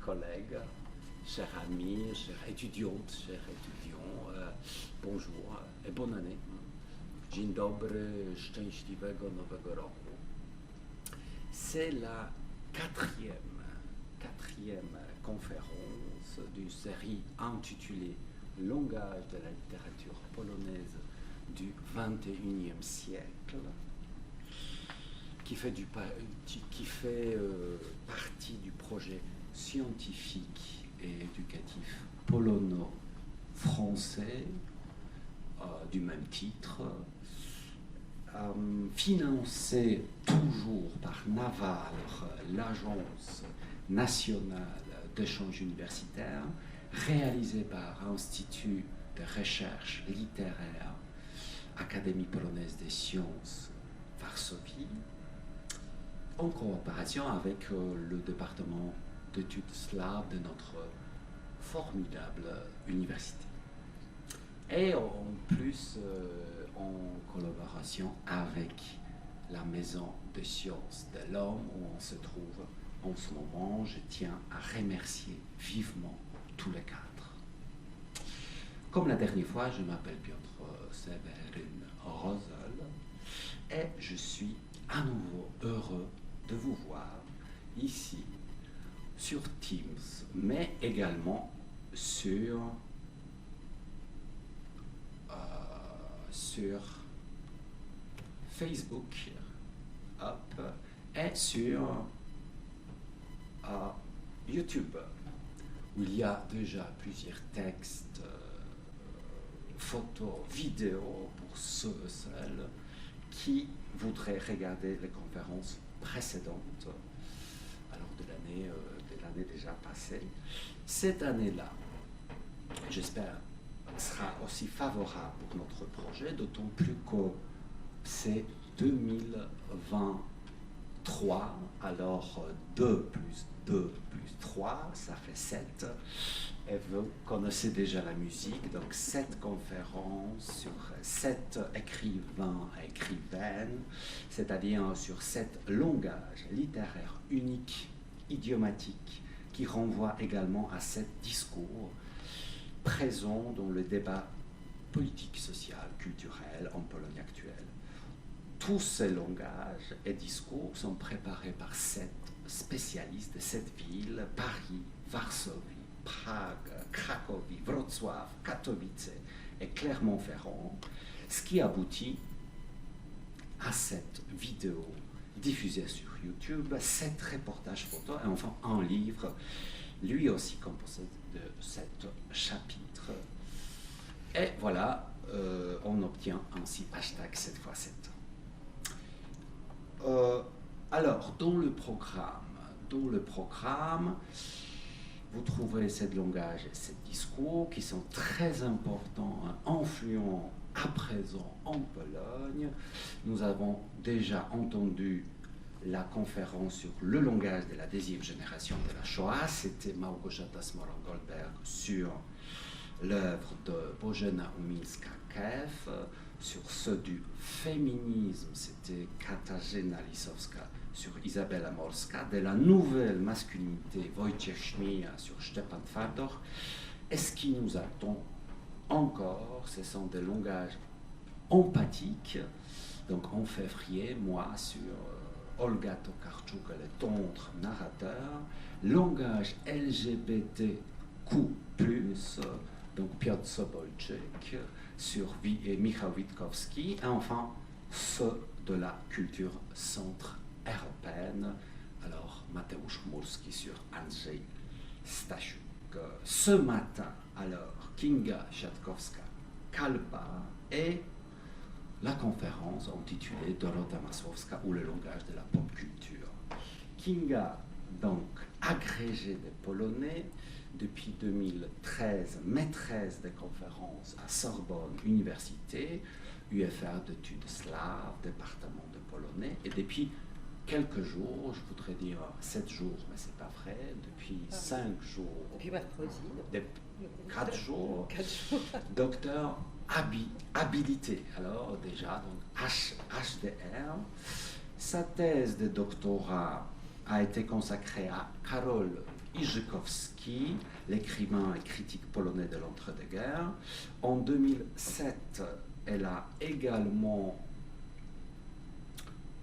collègues, chers amis, chères étudiantes, chers étudiants, bonjour et bonne année. Dzień dobry, szczęśliwego nowego roku. C'est la quatrième conférence d'une série intitulée Langage de la littérature polonaise du XXIe siècle, qui fait partie du projet scientifique et éducatif polono-français du même titre, financé toujours par Naval, l'Agence nationale d'échange universitaire, réalisé par l'Institut de recherche littéraire Académie polonaise des sciences Varsovie, en coopération avec le département d'études slaves de notre formidable université. Et en plus, en collaboration avec la Maison des sciences de l'homme où on se trouve en ce moment, je tiens à remercier vivement tous les quatre. Comme la dernière fois, je m'appelle Piotr Severin Rosel et je suis à nouveau heureux de vous voir ici sur Teams, mais également sur Facebook et sur YouTube, où il y a déjà plusieurs textes, photos, vidéos pour ceux et celles qui voudraient regarder les conférences précédentes, alors de l'année déjà passée. Cette année-là, j'espère, sera aussi favorable pour notre projet, d'autant plus que c'est 2023, alors 2 plus 2 plus 3, ça fait 7. Et vous connaissez déjà la musique, donc 7 conférences sur 7 écrivains et écrivaines, c'est-à-dire sur 7 langages littéraires uniques, idiomatiques, qui renvoient également à 7 discours présents dans le débat politique, social, culturel en Pologne actuelle. Tous ces langages et discours sont préparés par 7 spécialistes de cette ville: Paris, Varsovie, Prague, Cracovie, Wrocław, Katowice et Clermont-Ferrand, ce qui aboutit à cette vidéo diffusée sur YouTube, 7 reportages photos et enfin un livre, lui aussi composé de 7 chapitres. Et voilà, on obtient ainsi hashtag 7 x 7. Alors, dans le programme, vous trouverez ces langages et ces discours qui sont très importants, influents à présent en Pologne. Nous avons déjà entendu la conférence sur le langage de la deuxième génération de la Shoah. C'était Małgorzata Smorgon-Goldberg sur l'œuvre de Bożena Umińska-Kew. Sur ceux du féminisme, c'était Katarzyna Lisowska sur Izabela Morska, de la nouvelle masculinité, Wojciech Śmieja sur Stepan Twardog. Et ce qui nous attend encore, ce sont des langages empathiques. Donc en février, moi, sur Olga Tokarczuk, le tendre narrateur, langage LGBTQ+, donc Piotr Sobolczyk, sur Michał Witkowski, et enfin ceux de la culture centre-européenne, alors Mateusz Chmurski sur Andrzej Stasiuk. Ce matin, alors, Kinga Siatkowska-Kalba et la conférence intitulée Dorota Masłowska ou le langage de la pop culture. Kinga, donc agrégée des Polonais, depuis 2013, maîtresse des conférences à Sorbonne Université, UFR d'études slaves, département de polonais, et depuis quelques jours, je voudrais dire 7 jours, mais c'est pas vrai, depuis 5 jours, depuis mercredi, 4 jours, docteur habilité. Alors déjà, donc HDR, sa thèse de doctorat a été consacrée à Karol Iżykowski, l'écrivain et critique polonais de l'entre-deux-guerres. En 2007, elle a également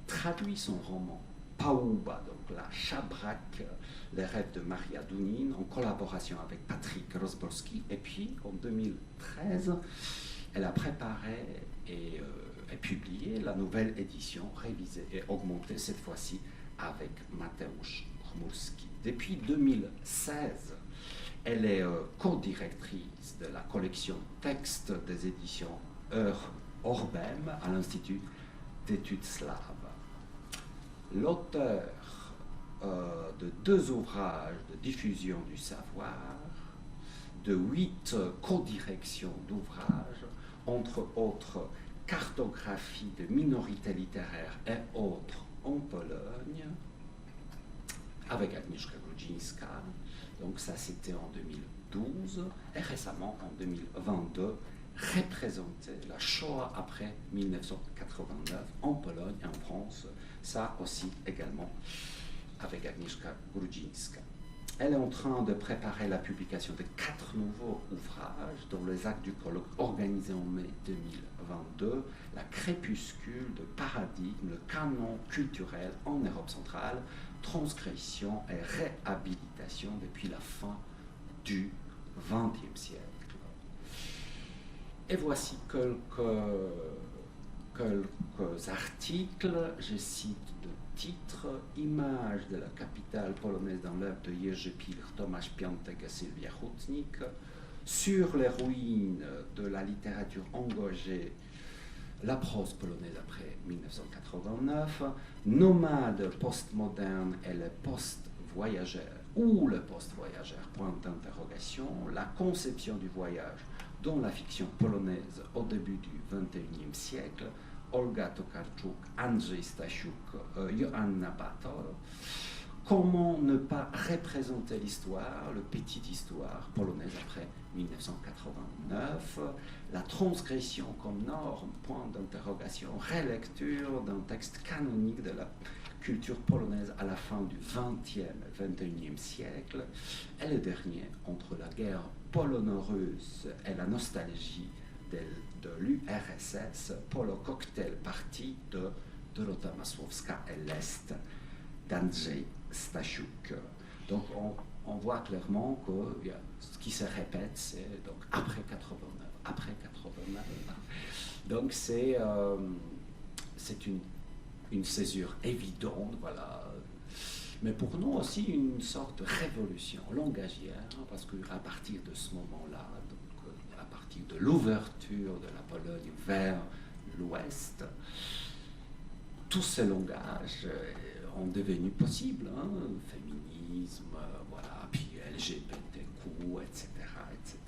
traduit son roman Paouba, donc la Chabrak, les rêves de Maria Dounin, en collaboration avec Patrick Rozborski. Et puis, en 2013, elle a préparé et publié la nouvelle édition, révisée et augmentée, cette fois-ci avec Mateusz Chmurski. Depuis 2016, elle est co-directrice de la collection Textes des éditions Orbem à l'Institut d'études slaves. L'auteur de 2 ouvrages de diffusion du savoir, de 8 co-directions d'ouvrages, entre autres cartographie de minorités littéraires et autres en Pologne, avec Agnieszka Grudzińska. Donc ça, c'était en 2012. Et récemment, en 2022, représenter la Shoah après 1989 en Pologne et en France. Ça aussi également avec Agnieszka Grudzińska. Elle est en train de préparer la publication de 4 nouveaux ouvrages, dont les actes du colloque organisé en mai 2022, la crépuscule de paradigme, le canon culturel en Europe centrale, transgression et réhabilitation depuis la fin du XXe siècle. Et voici quelques articles, je cite de titres: Image de la capitale polonaise dans l'œuvre de Jerzy Pilch, Tomasz Piątek et Sylwia Hutnik, sur les ruines de la littérature engagée, la prose polonaise après 1989, Nomade postmoderne et le post-voyageur, ou le post-voyageur, point d'interrogation, la conception du voyage dans la fiction polonaise au début du XXIe siècle, Olga Tokarczuk, Andrzej Stasiuk, Joanna Batol. Comment ne pas représenter l'histoire, le petite histoire polonaise après 1989, la transgression comme norme, point d'interrogation, relecture d'un texte canonique de la culture polonaise à la fin du XXe et XXIe siècle, et le dernier, entre la guerre polono-russe et la nostalgie de l'URSS, Polo Cocktail Party de Dorota Masłowska et l'Est d'Andrzej Stasiuk. Donc on voit clairement que ce qui se répète, c'est donc après 89. Donc c'est une césure évidente, voilà. Mais pour nous aussi une sorte de révolution langagière, parce qu'à partir de ce moment-là, donc à partir de l'ouverture de la Pologne vers l'Ouest, tous ces langages ont devenu possibles, hein, féminisme, voilà, puis LGBTQ, etc., etc.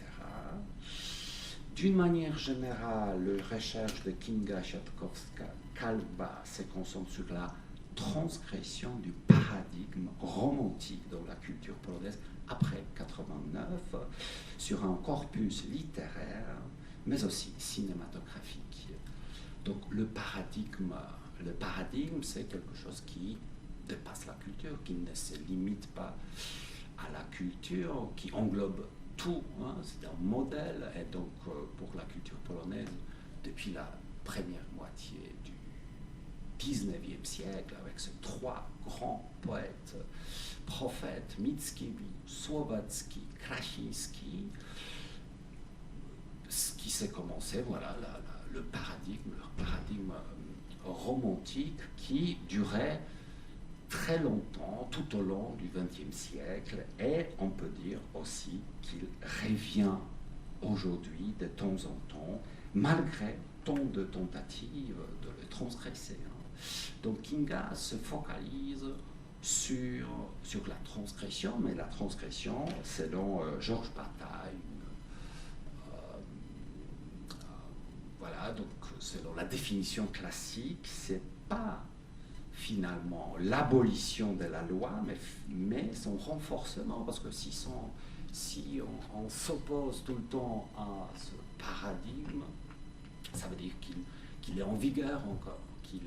D'une manière générale, la recherche de Kinga Szatkowska-Kalba se concentre sur la transgression du paradigme romantique dans la culture polonaise après 89, sur un corpus littéraire, mais aussi cinématographique. Donc le paradigme, c'est quelque chose qui dépasse la culture, qui ne se limite pas à la culture, qui englobe tout, hein. C'est un modèle, et donc pour la culture polonaise, depuis la première moitié du XIXe siècle, avec ces 3 grands poètes, prophètes, Mickiewicz, Słowacki, Krasiński, ce qui s'est commencé, voilà, leur paradigme romantique qui durait très longtemps, tout au long du XXe siècle, et on peut dire aussi qu'il revient aujourd'hui de temps en temps, malgré tant de tentatives de le transgresser. Donc Kinga se focalise sur la transgression, mais la transgression, selon Georges Bataille, voilà, donc selon la définition classique, c'est pas finalement l'abolition de la loi, mais son renforcement, parce que si on s'oppose tout le temps à ce paradigme, ça veut dire qu'il est en vigueur encore, qu'il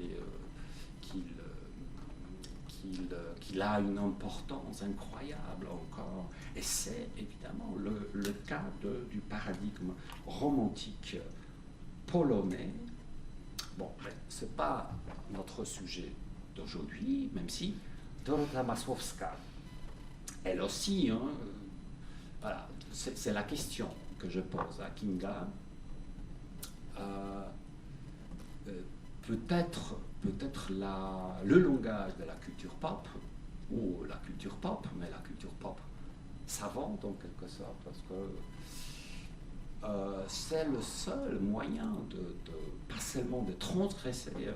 qu'il a une importance incroyable encore. Et c'est évidemment le cas du paradigme romantique polonais. Bon, ce n'est pas notre sujet d'aujourd'hui, même si Dorota Masłowska, elle aussi, hein, voilà, c'est la question que je pose à Kinga. Peut-être le langage de la culture pop, ou la culture pop, mais la culture pop savante en quelque sorte, parce que c'est le seul moyen pas seulement de transgresser le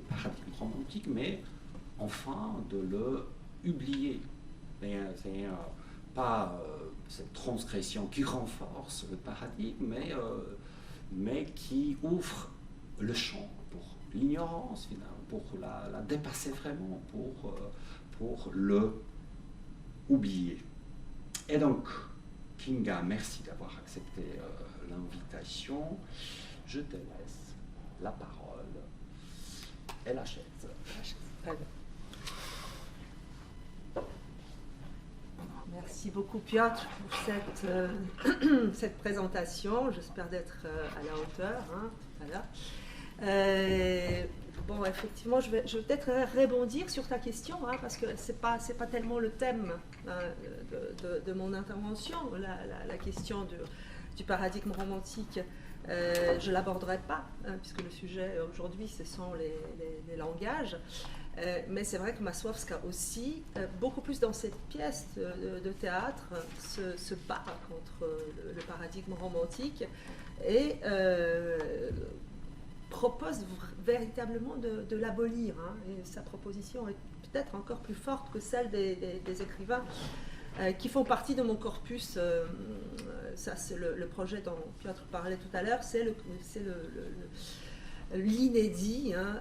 paradigme romantique, mais enfin de le oublier. C'est pas cette transgression qui renforce le paradigme, mais qui ouvre le champ pour l'ignorance, finalement, pour la dépasser vraiment, pour le oublier. Et donc, Kinga, merci d'avoir accepté l'invitation. Je te laisse la parole et la chaise. Merci beaucoup Piotr pour cette présentation. J'espère d'être à la hauteur. Hein, voilà. Bon, effectivement, je vais peut-être rebondir sur ta question, hein, parce que c'est pas tellement le thème de mon intervention. La question du paradigme romantique, je l'aborderai pas, hein, puisque le sujet aujourd'hui, ce sont les langages. Mais c'est vrai que Masłowska aussi, beaucoup plus dans cette pièce de théâtre, se bat contre le paradigme romantique et propose véritablement de l'abolir. Hein, et sa proposition est peut-être encore plus forte que celle des écrivains qui font partie de mon corpus. Ça, c'est le projet dont Piotr parlait tout à l'heure, c'est l'inédit, hein,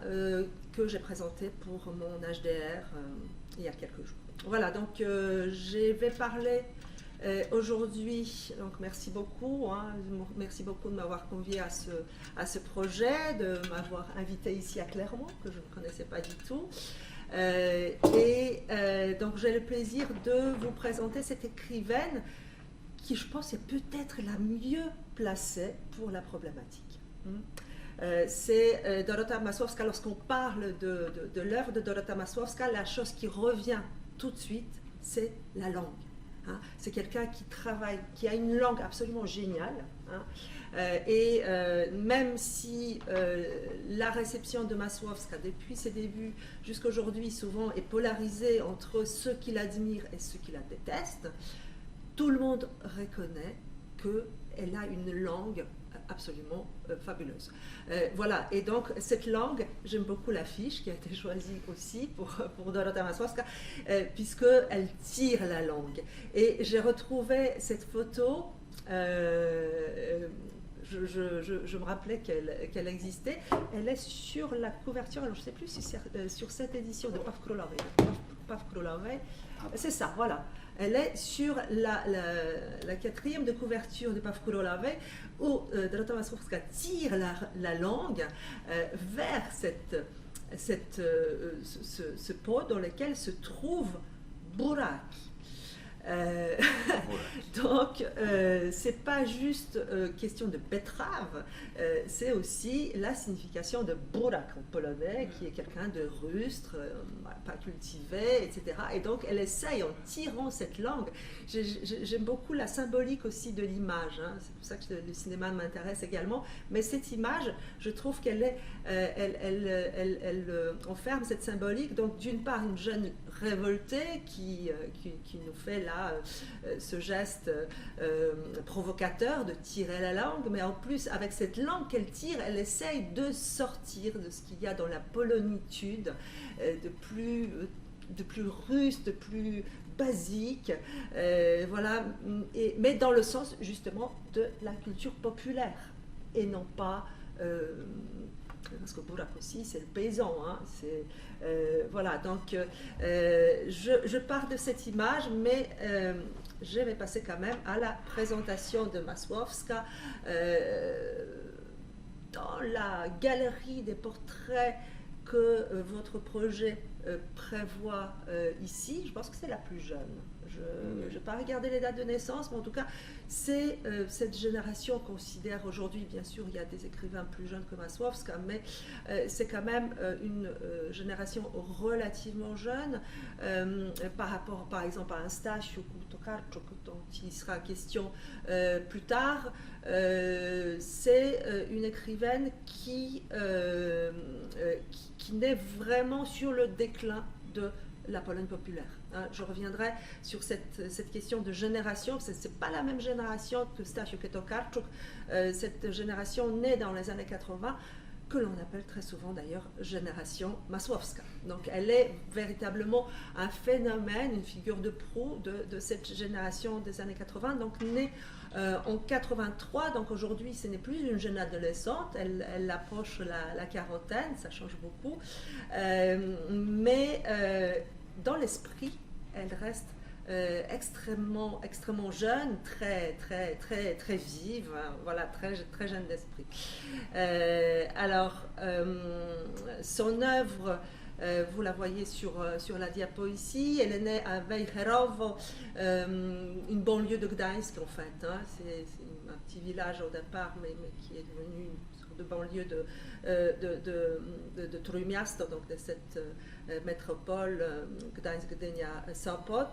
que j'ai présenté pour mon HDR il y a quelques jours. Voilà, donc je vais parler aujourd'hui, donc merci beaucoup, hein, merci beaucoup de m'avoir convié à ce projet, de m'avoir invité ici à Clermont, que je ne connaissais pas du tout. Donc j'ai le plaisir de vous présenter cette écrivaine qui, je pense, est peut-être la mieux placée pour la problématique. C'est Dorota Masłowska. Lorsqu'on parle de l'œuvre de Dorota Masłowska, la chose qui revient tout de suite, c'est la langue. Hein. C'est quelqu'un qui travaille, qui a une langue absolument géniale. Hein. Même si la réception de Masłowska, depuis ses débuts jusqu'à aujourd'hui, souvent est polarisée entre ceux qui l'admirent et ceux qui la détestent, tout le monde reconnaît qu'elle a une langue absolument fabuleuse. Voilà, et donc cette langue, j'aime beaucoup l'affiche qui a été choisie aussi pour Dorota Masłowska, puisqu'elle tire la langue. Et j'ai retrouvé cette photo, je me rappelais qu'elle existait, elle est sur la couverture, alors je ne sais plus si c'est sur cette édition de Paw Królowej, c'est ça, voilà. Elle est sur la 4e de couverture de Paw Królowej, où Dorota Masłowska tire la langue vers ce pot dans lequel se trouve burak. Donc, c'est pas juste question de betterave, c'est aussi la signification de burak en polonais, qui est quelqu'un de rustre, pas cultivé, etc. Et donc, elle essaye, en tirant cette langue, j'aime beaucoup la symbolique aussi de l'image, hein, c'est pour ça que le cinéma m'intéresse également, mais cette image, je trouve qu'elle enferme cette symbolique, donc d'une part une jeune révoltée qui nous fait là ce geste provocateur de tirer la langue, mais en plus avec cette langue qu'elle tire, elle essaye de sortir de ce qu'il y a dans la polonitude, de plus russe, de plus basique, voilà, mais dans le sens justement de la culture populaire et non pas parce que burak aussi c'est le paysan, hein, voilà, donc je pars de cette image, mais je vais passer quand même à la présentation de Masłowska. Dans la galerie des portraits que votre projet prévoit ici, je pense que c'est la plus jeune. Je n'ai pas regardé les dates de naissance, mais en tout cas, c'est cette génération qu'on considère aujourd'hui, bien sûr, il y a des écrivains plus jeunes que Masłowska, mais c'est quand même une génération relativement jeune par rapport, par exemple, à un Stasiu Tokarczuk, dont il sera question plus tard. C'est une écrivaine qui naît vraiment sur le déclin de la Pologne populaire. Je reviendrai sur cette question de génération. Ce n'est pas la même génération que Stasiu Tokarczuk. Cette génération née dans les années 80, que l'on appelle très souvent d'ailleurs génération Masłowska. Donc elle est véritablement un phénomène, une figure de proue de cette génération des années 80, donc née en 83, donc aujourd'hui ce n'est plus une jeune adolescente, elle approche la quarantaine, ça change beaucoup, mais dans l'esprit, elle reste extrêmement jeune, très vive, voilà, très jeune d'esprit. Alors, son œuvre, vous la voyez sur la diapo ici, elle est née à Wejherowo, une banlieue de Gdańsk en fait, hein. C'est un petit village au départ, mais qui est devenu une sorte de banlieue de Trójmiasto, donc de cette métropole Gdańsk, Gdynia, Sopot,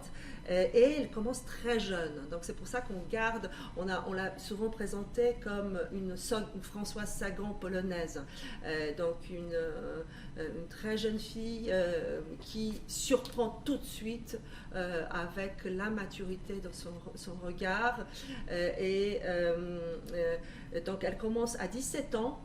et elle commence très jeune. Donc c'est pour ça qu'on garde, on l'a souvent présentée comme une Françoise Sagan polonaise, donc une très jeune fille qui surprend tout de suite avec la maturité de son regard, et donc elle commence à 17 ans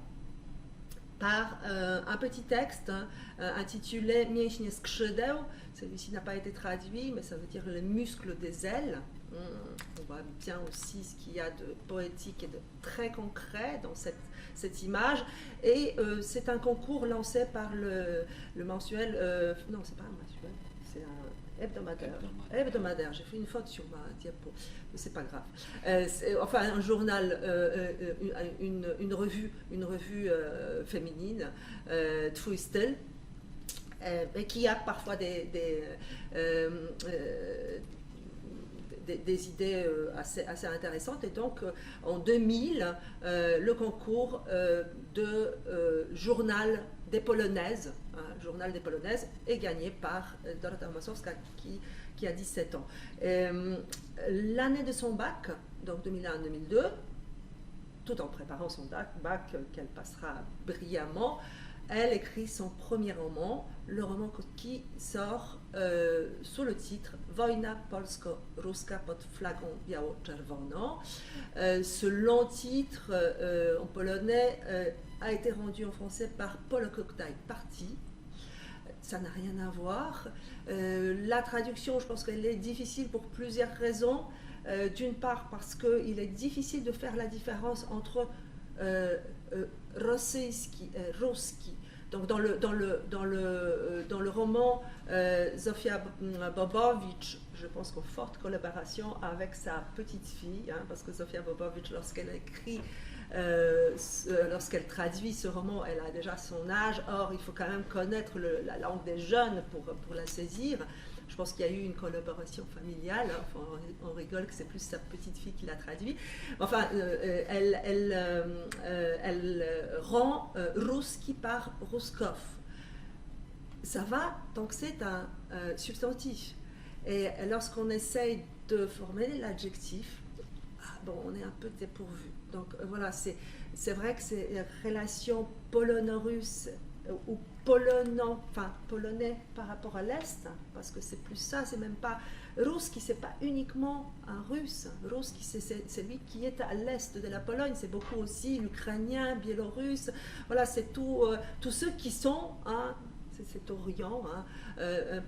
par un petit texte intitulé Mięśnie skrzydeł. Celui-ci n'a pas été traduit, mais ça veut dire les muscles des ailes. On voit bien aussi ce qu'il y a de poétique et de très concret dans cette image. Et c'est un concours lancé par le mensuel, non, c'est pas un mensuel, c'est un hebdomadaire. J'ai fait une faute sur ma diapo, mais c'est pas grave. Enfin, un journal, une revue féminine, Twój styl, et qui a parfois des idées assez intéressantes. Et donc, en 2000, le concours de journal des Polonaises, journal des Polonaises, est gagné par Dorota Masłowska qui a 17 ans. L'année de son bac, donc 2001-2002, tout en préparant son bac qu'elle passera brillamment, elle écrit son premier roman, le roman qui sort sous le titre Wojna polsko-ruska pod flagą biało-czerwoną. Ce long titre en polonais a été rendu en français par Paul Koktaj Parti. Ça n'a rien à voir. La traduction, je pense qu'elle est difficile pour plusieurs raisons. D'une part parce qu'il est difficile de faire la différence entre rosyjski et ruski. Donc dans le roman, Zofia Bobowicz, je pense qu'en forte collaboration avec sa petite fille, hein, parce que Zofia Bobowicz, lorsqu'elle traduit ce roman, elle a déjà son âge. Or, il faut quand même connaître la langue des jeunes pour la saisir. Je pense qu'il y a eu une collaboration familiale. Enfin, on rigole que c'est plus sa petite fille qui l'a traduit. Enfin, elle rend Ruski par Ruskov. Ça va tant que c'est un substantif. Et lorsqu'on essaye de former l'adjectif, on est un peu dépourvu. Donc voilà, c'est vrai que c'est une relation polono-russe ou polonais par rapport à l'Est, parce que c'est plus ça, c'est même pas Ruski, c'est pas uniquement un Russe. Ruski, c'est lui qui est à l'Est de la Pologne, c'est beaucoup aussi l'Ukrainien, Biélorusse, voilà, c'est tous ceux qui sont, hein, c'est Orient, hein,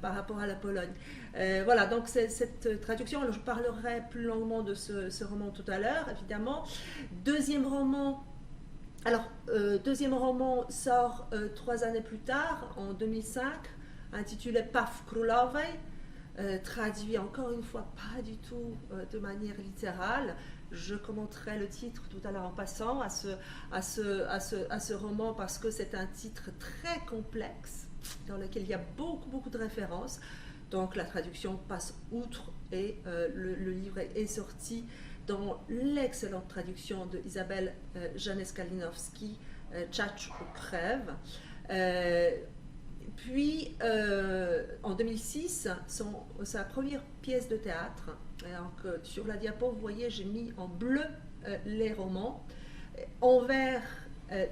par rapport à la Pologne. Voilà, donc cette traduction, alors je parlerai plus longuement de ce roman tout à l'heure, évidemment. Deuxième roman sort 3 années plus tard, en 2005, intitulé Paw Królowej. traduit encore une fois pas du tout de manière littérale. Je commenterai le titre tout à l'heure en passant à ce roman parce que c'est un titre très complexe dans lequel il y a beaucoup de références. Donc la traduction passe outre et le livre est sorti dans l'excellente traduction de Isabelle Janes-Kalinowski, Tchatch ou crève. Puis en 2006, sa première pièce de théâtre. Donc, sur la diapo, vous voyez, j'ai mis en bleu les romans, en vert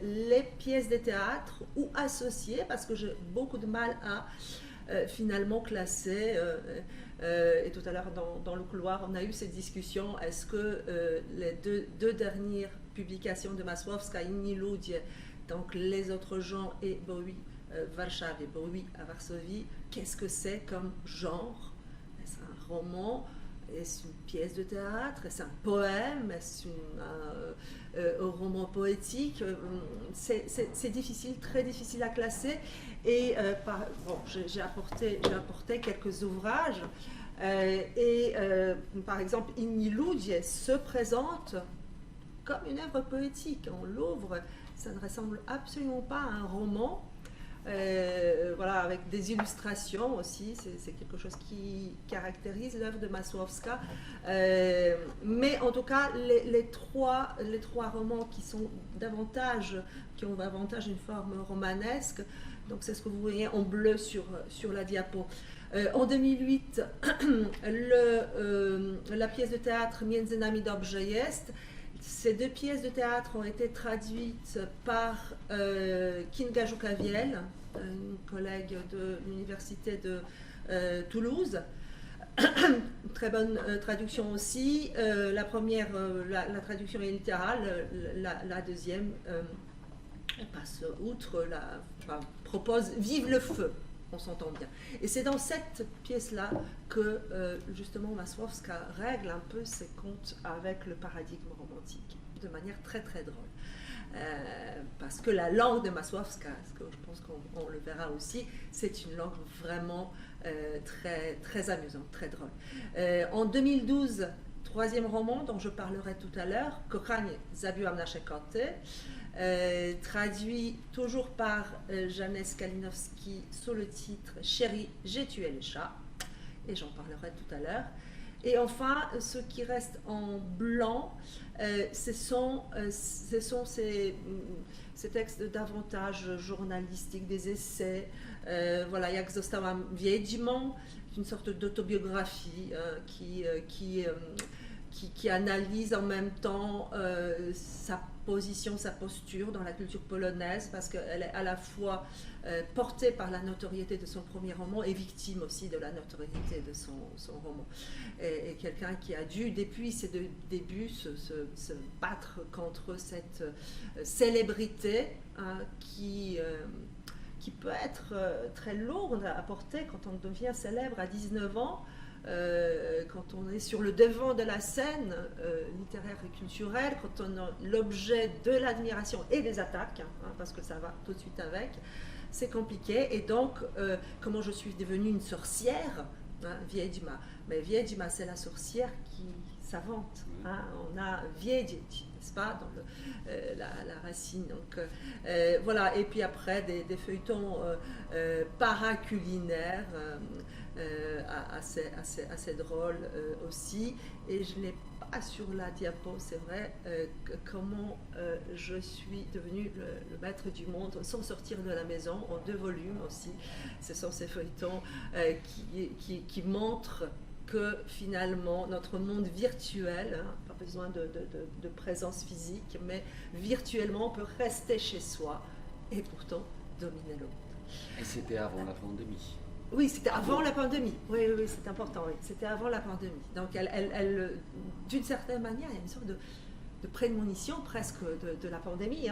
les pièces de théâtre ou associées, parce que j'ai beaucoup de mal à finalement classer. Et tout à l'heure, dans le couloir, on a eu cette discussion. Est-ce que les deux dernières publications de Masłowska, Inni ludzie, donc Les autres gens et Bowie, Warszawie, Bowie à Varsovie, qu'est-ce que c'est comme genre? Est-ce un roman? Est-ce une pièce de théâtre? Est-ce un poème? Est-ce un roman poétique? C'est difficile, très difficile à classer. Et j'ai apporté quelques ouvrages. Par exemple, Inni ludzie se présente comme une œuvre poétique. On l'ouvre, ça ne ressemble absolument pas à un roman. Voilà, avec des illustrations aussi, c'est quelque chose qui caractérise l'œuvre de Masłowska. Mais en tout cas, les trois romans qui ont davantage une forme romanesque, donc c'est ce que vous voyez en bleu sur la diapo. En 2008, la pièce de théâtre Między nami dobrze jest. Ces deux pièces de théâtre ont été traduites par Kinga Joukaviel, une collègue de l'université de Toulouse. Très bonne traduction aussi. La première, la traduction est littérale. La deuxième passe outre, propose « Vive le feu ». On s'entend bien. Et c'est dans cette pièce-là que, justement, Masłowska règle un peu ses comptes avec le paradigme romantique, de manière très drôle. Parce que la langue de Masłowska, ce que je pense qu'on le verra aussi, c'est une langue vraiment très amusante, très drôle. En 2012, troisième roman dont je parlerai tout à l'heure, Kochanie, zabiłam nasze koty, traduit toujours par Janes Kalinowski sous le titre Chérie, j'ai tué les chats, et j'en parlerai tout à l'heure. Et enfin, ce qui reste en blanc, ce sont ces textes davantage journalistiques, des essais. Voilà, Jak zostałam wiedźmą, une sorte d'autobiographie qui analyse en même temps sa position, sa posture dans la culture polonaise, parce qu'elle est à la fois portée par la notoriété de son premier roman et victime aussi de la notoriété de son roman. Et quelqu'un qui a dû, depuis ses débuts, se battre contre cette célébrité qui peut être très lourde à porter quand on devient célèbre à 19 ans. Quand on est sur le devant de la scène littéraire et culturelle, quand on est l'objet de l'admiration et des attaques, parce que ça va tout de suite avec, c'est compliqué. Et donc, comment je suis devenue une sorcière, Wiedźma. Mais Wiedźma, c'est la sorcière qui s'invente. On a Wiedzieć, n'est-ce pas, dans la racine. Donc, voilà. Et puis après, des feuilletons paraculinaires. Assez drôle aussi, et je n'ai pas sur la diapo, c'est vrai, comment je suis devenue le maître du monde sans sortir de la maison, en 2 volumes aussi. Ce sont ces feuilletons qui montrent que finalement notre monde virtuel, pas besoin de présence physique, mais virtuellement on peut rester chez soi et pourtant dominer le monde. Et c'était avant la pandémie. Oui, c'était avant la pandémie. Oui, c'est important. Oui. C'était avant la pandémie. Donc, elle d'une certaine manière, il y a une sorte de prémonition presque de la pandémie.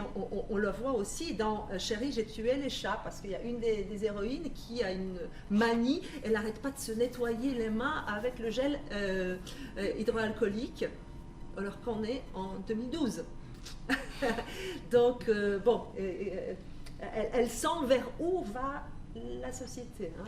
On le voit aussi dans Chérie, j'ai tué les chats, parce qu'il y a une des héroïnes qui a une manie. Elle n'arrête pas de se nettoyer les mains avec le gel hydroalcoolique, alors qu'on est en 2012. Donc, bon, elle sent vers où va la société. Hein.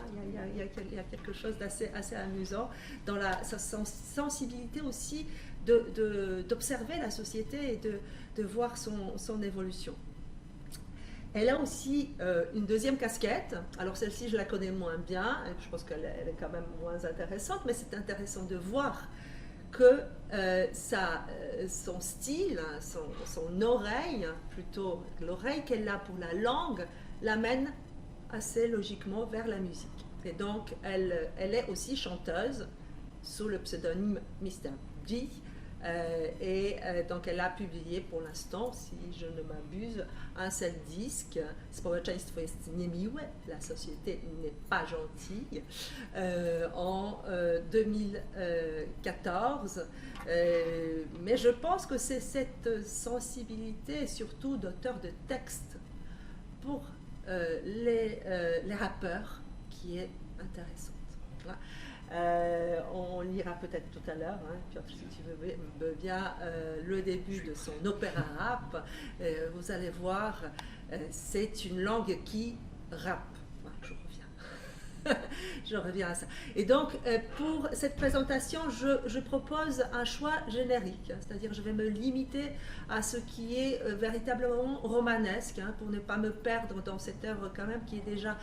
Il y a quelque chose assez amusant dans sa sensibilité aussi d'observer la société et de voir son évolution. Elle a aussi une deuxième casquette. Alors celle-ci, je la connais moins bien. Je pense qu'elle est quand même moins intéressante, mais c'est intéressant de voir que son style, son oreille, plutôt l'oreille qu'elle a pour la langue, l'amène assez logiquement vers la musique. Et donc, elle est aussi chanteuse sous le pseudonyme Mr. G. Donc, elle a publié pour l'instant, si je ne m'abuse, un seul disque, Społeczeństwo jest niemiłe, la société n'est pas gentille, en 2014. Mais je pense que c'est cette sensibilité, surtout d'auteur de textes, pour les rappeurs, qui est intéressante. Voilà. On lira peut-être tout à l'heure, hein, Piotr, si tu veux bien, le début de son opéra rap. Vous allez voir, c'est une langue qui rappe. Voilà, je reviens à ça. Et donc, pour cette présentation, je propose un choix générique, c'est-à-dire je vais me limiter à ce qui est véritablement romanesque, hein, pour ne pas me perdre dans cette œuvre quand même qui est déjà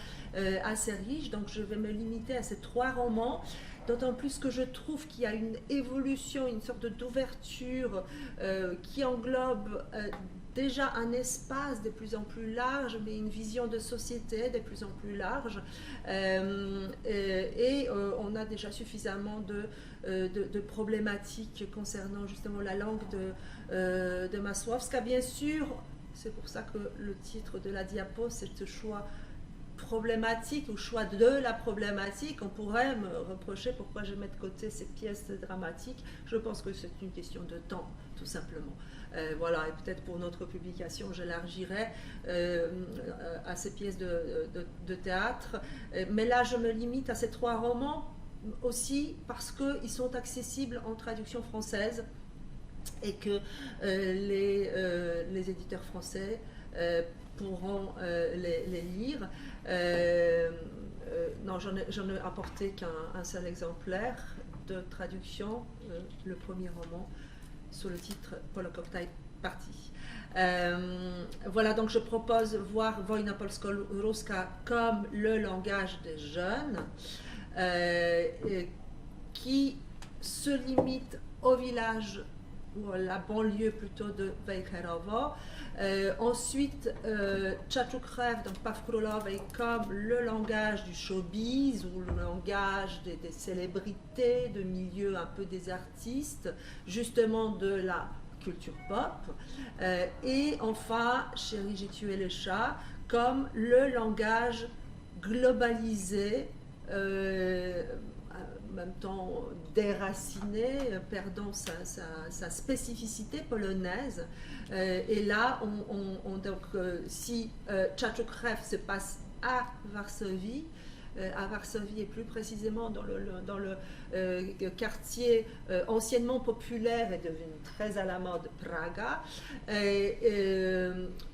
assez riche. Donc, je vais me limiter à ces 3 romans, d'autant plus que je trouve qu'il y a une évolution, une sorte d'ouverture qui englobe déjà un espace de plus en plus large, mais une vision de société de plus en plus large. On a déjà suffisamment de problématiques concernant justement la langue de Masłowska. Bien sûr, c'est pour ça que le titre de la diapo, c'est ce choix problématique ou choix de la problématique. On pourrait me reprocher pourquoi je mets de côté ces pièces dramatiques. Je pense que c'est une question de temps, tout simplement. Voilà, et peut-être pour notre publication, j'élargirai à ces pièces de théâtre. Mais là, je me limite à ces 3 romans aussi parce qu'ils sont accessibles en traduction française et que les éditeurs français pourront les lire. Non, j'en ai apporté qu'un seul exemplaire de traduction, le premier roman, sous le titre Polokoktaj Party. Voilà, donc je propose voir Wojna Polsko-Ruska comme le langage des jeunes, qui se limite au village, ou à la banlieue plutôt, de Wejherowo. Ensuite, Tchatchoukrev, donc Paw Królowej, comme le langage du showbiz, ou le langage des célébrités, de milieu un peu des artistes, justement de la culture pop. Et enfin, Chérie, j'ai tué le chat, comme le langage globalisé, en même temps déraciné, perdant sa spécificité polonaise. Et là, donc, si Tchatchoukrev se passe à Varsovie et plus précisément dans le quartier anciennement populaire et devenu très à la mode, Praga,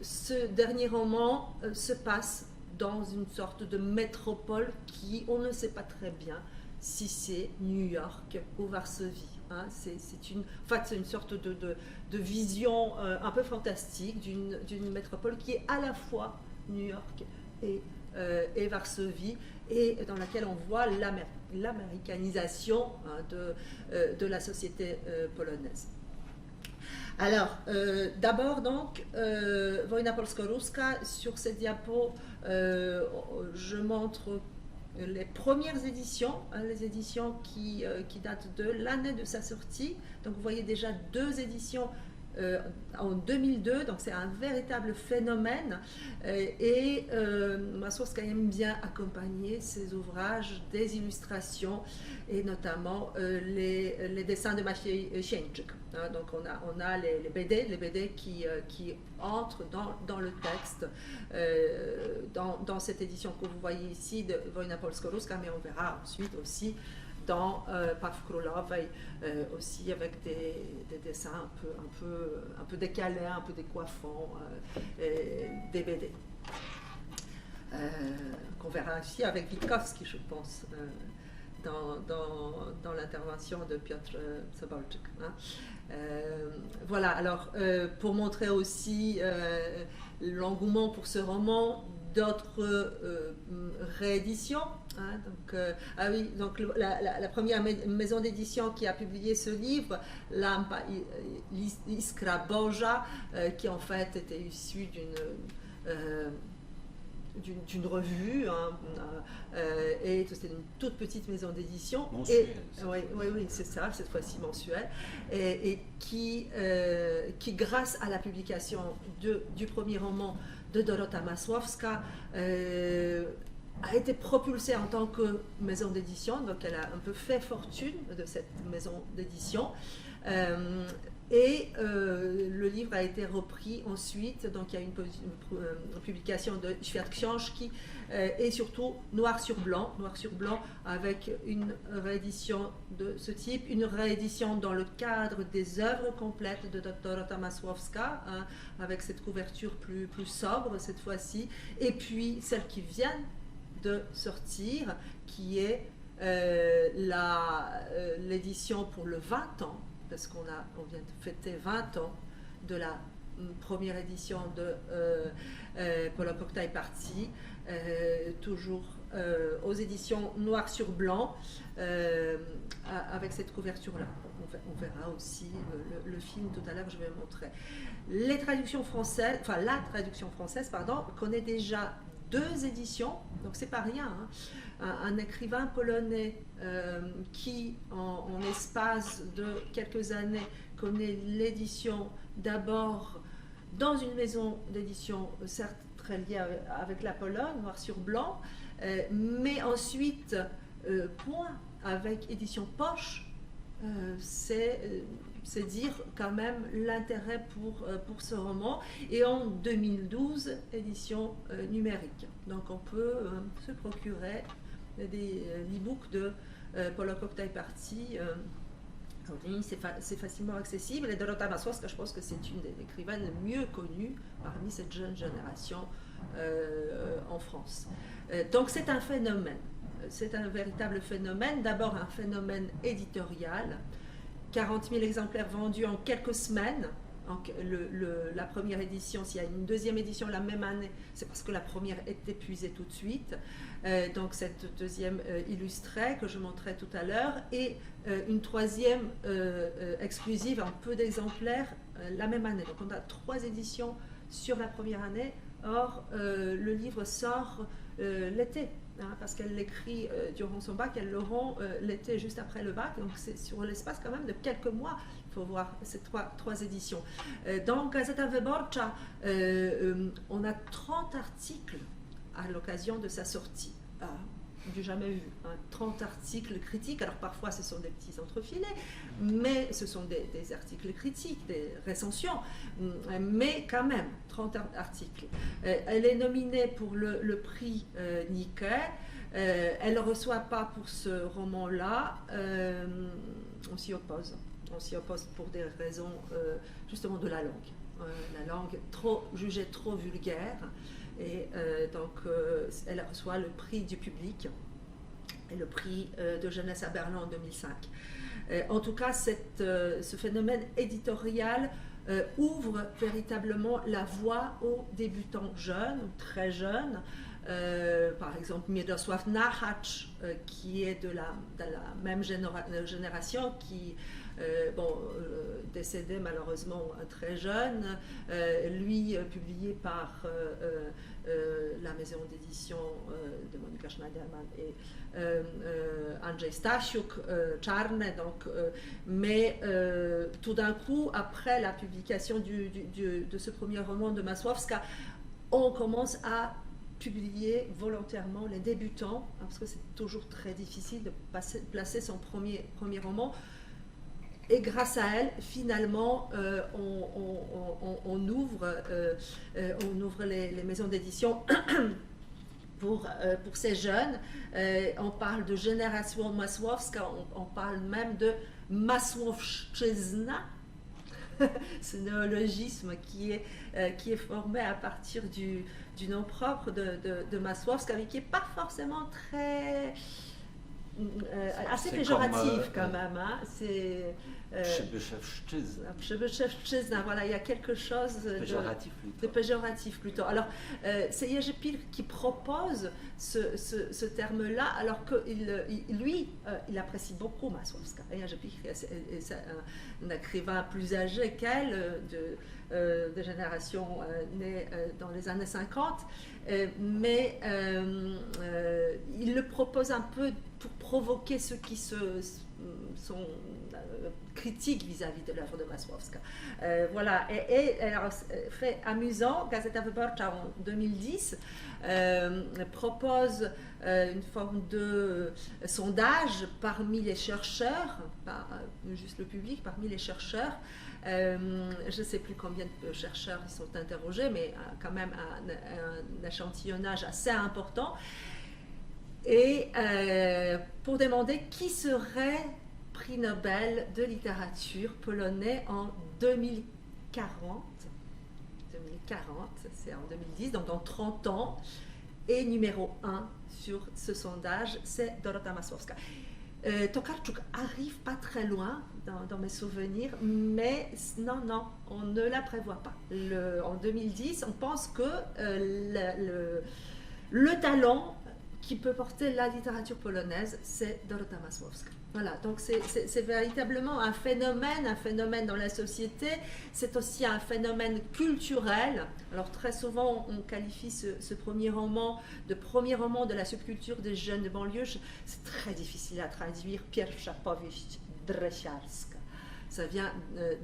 ce dernier roman se passe dans une sorte de métropole qui, on ne sait pas très bien si c'est New York ou Varsovie. Hein. C'est une sorte de vision un peu fantastique d'une métropole qui est à la fois New York et Varsovie, et dans laquelle on voit l'américanisation, hein, de la société polonaise. Alors, d'abord donc, Wojna Polsko-Ruska, sur cette diapo, je montre les premières éditions, hein, les éditions qui datent de l'année de sa sortie. Donc vous voyez déjà 2 éditions en 2002, donc c'est un véritable phénomène. Masłowska aime bien accompagner ses ouvrages des illustrations, et notamment les dessins de Maciej Sieńczyk. Hein, donc on a les BD qui entrent dans le texte, dans cette édition que vous voyez ici de Wojna Polsko-Ruska, mais on verra ensuite aussi dans Paw Królowej, aussi avec des dessins un peu décalés, un peu décoiffants, des BD. qu'on verra aussi avec Witkowski, je pense, dans l'intervention de Piotr Sobolczyk. Hein. Voilà, alors pour montrer aussi l'engouement pour ce roman, d'autres rééditions. Hein, donc, ah oui, donc la première maison d'édition qui a publié ce livre, Lampa Iskra Boża, qui en fait était issue d'une revue, hein, et c'était une toute petite maison d'édition. Mensuelle. Oui, c'est ça, cette fois-ci mensuelle, et qui, grâce à la publication du premier roman de Dorota Masłowska, a été propulsée en tant que maison d'édition, donc elle a un peu fait fortune de cette maison d'édition. Et le livre a été repris ensuite, donc il y a une publication de Świat Książki et surtout noir sur blanc avec une réédition de ce type, une réédition dans le cadre des œuvres complètes de Dorota Masłowska, hein, avec cette couverture plus sobre cette fois-ci, et puis celle qui vient de sortir, qui est l'édition pour le 20 ans, parce qu'on vient de fêter 20 ans de la première édition de Polak Oktaj Party, toujours aux éditions noir sur blanc, avec cette couverture-là. On verra aussi le film tout à l'heure, je vais montrer. La traduction française, connaît déjà 2 éditions, donc c'est pas rien. Hein. Un écrivain polonais qui, en espace de quelques années, connaît l'édition d'abord dans une maison d'édition, certes très liée avec la Pologne, noir sur blanc, mais ensuite, avec édition poche, c'est dire quand même l'intérêt pour ce roman, et en 2012, édition numérique. Donc on peut se procurer des e-books de Polak Oktaj Party en ligne, c'est facilement accessible. Et Dorota Masłowska, je pense que c'est une des écrivaines les mieux connues parmi cette jeune génération en France. Donc c'est un phénomène, c'est un véritable phénomène, d'abord un phénomène éditorial, 40 000 exemplaires vendus en quelques semaines. La première édition, s'il y a une deuxième édition la même année, c'est parce que la première est épuisée tout de suite. Donc cette deuxième illustrée que je montrais tout à l'heure, et une troisième exclusive en peu d'exemplaires la même année. Donc on a 3 éditions sur la première année. Or, le livre sort l'été. Hein, parce qu'elle l'écrit durant son bac, elle le rend l'été juste après le bac, donc c'est sur l'espace quand même de quelques mois. Il faut voir ces trois éditions. Dans Gazeta Wyborcza, on a 30 articles à l'occasion de sa sortie. Du jamais vu. Hein, 30 articles critiques, alors parfois ce sont des petits entrefilés, mais ce sont des articles critiques, des recensions, mais quand même 30 articles. Elle est nominée pour le prix Nikkei. Elle ne reçoit pas pour ce roman-là. On s'y oppose. On s'y oppose pour des raisons justement de la langue. La langue jugée trop vulgaire. Et donc elle reçoit le prix du public et le prix de jeunesse à Berlin en 2005. En tout cas, ce phénomène éditorial ouvre véritablement la voie aux débutants jeunes, très jeunes. Par exemple, Mieczysław Nahacz, qui est de la même génération, qui décédé malheureusement très jeune, lui publié par la maison d'édition de Monika Schneiderman et Andrzej Stasiuk, Czarne, donc, mais tout d'un coup, après la publication de ce premier roman de Masłowska, on commence à publier volontairement les débutants, parce que c'est toujours très difficile de placer son premier roman. Et grâce à elle, finalement, on ouvre les maisons d'édition pour ces jeunes. On parle de génération Masłowska, on parle même de Masłowszczyzna. ce néologisme qui est formé à partir du nom propre de Masłowska, mais qui n'est pas forcément très... assez péjoratif quand même. Hein. C'est... Przybyszewszczyzna, voilà, il y a quelque chose de péjoratif plutôt. Alors, c'est Jerzy Pilch qui propose ce terme-là, alors que lui, il apprécie beaucoup Masłowska. Jerzy Pilch est un écrivain plus âgé qu'elle, de génération née dans les années 50, mais il le propose un peu pour provoquer ceux qui sont critiques vis-à-vis de l'œuvre de Masłowska. Voilà, et alors, fait amusant, Gazeta Wyborcza en 2010 propose une forme de sondage parmi les chercheurs, pas juste le public, parmi les chercheurs. Je ne sais plus combien de chercheurs ils sont interrogés, mais quand même un échantillonnage assez important. Et pour demander qui serait prix Nobel de littérature polonais en 2040. 2040, c'est en 2010, donc dans 30 ans. Et numéro 1 sur ce sondage, c'est Dorota Masłowska. Tokarczuk arrive pas très loin dans mes souvenirs, mais non, on ne la prévoit pas. En 2010, on pense que le talent qui peut porter la littérature polonaise, c'est Dorota Masłowska. Voilà, donc c'est véritablement un phénomène dans la société, c'est aussi un phénomène culturel. Alors très souvent, on qualifie ce premier roman de la subculture des jeunes de banlieue. C'est très difficile à traduire, Pierwsza powieść dresiarska. Ça vient,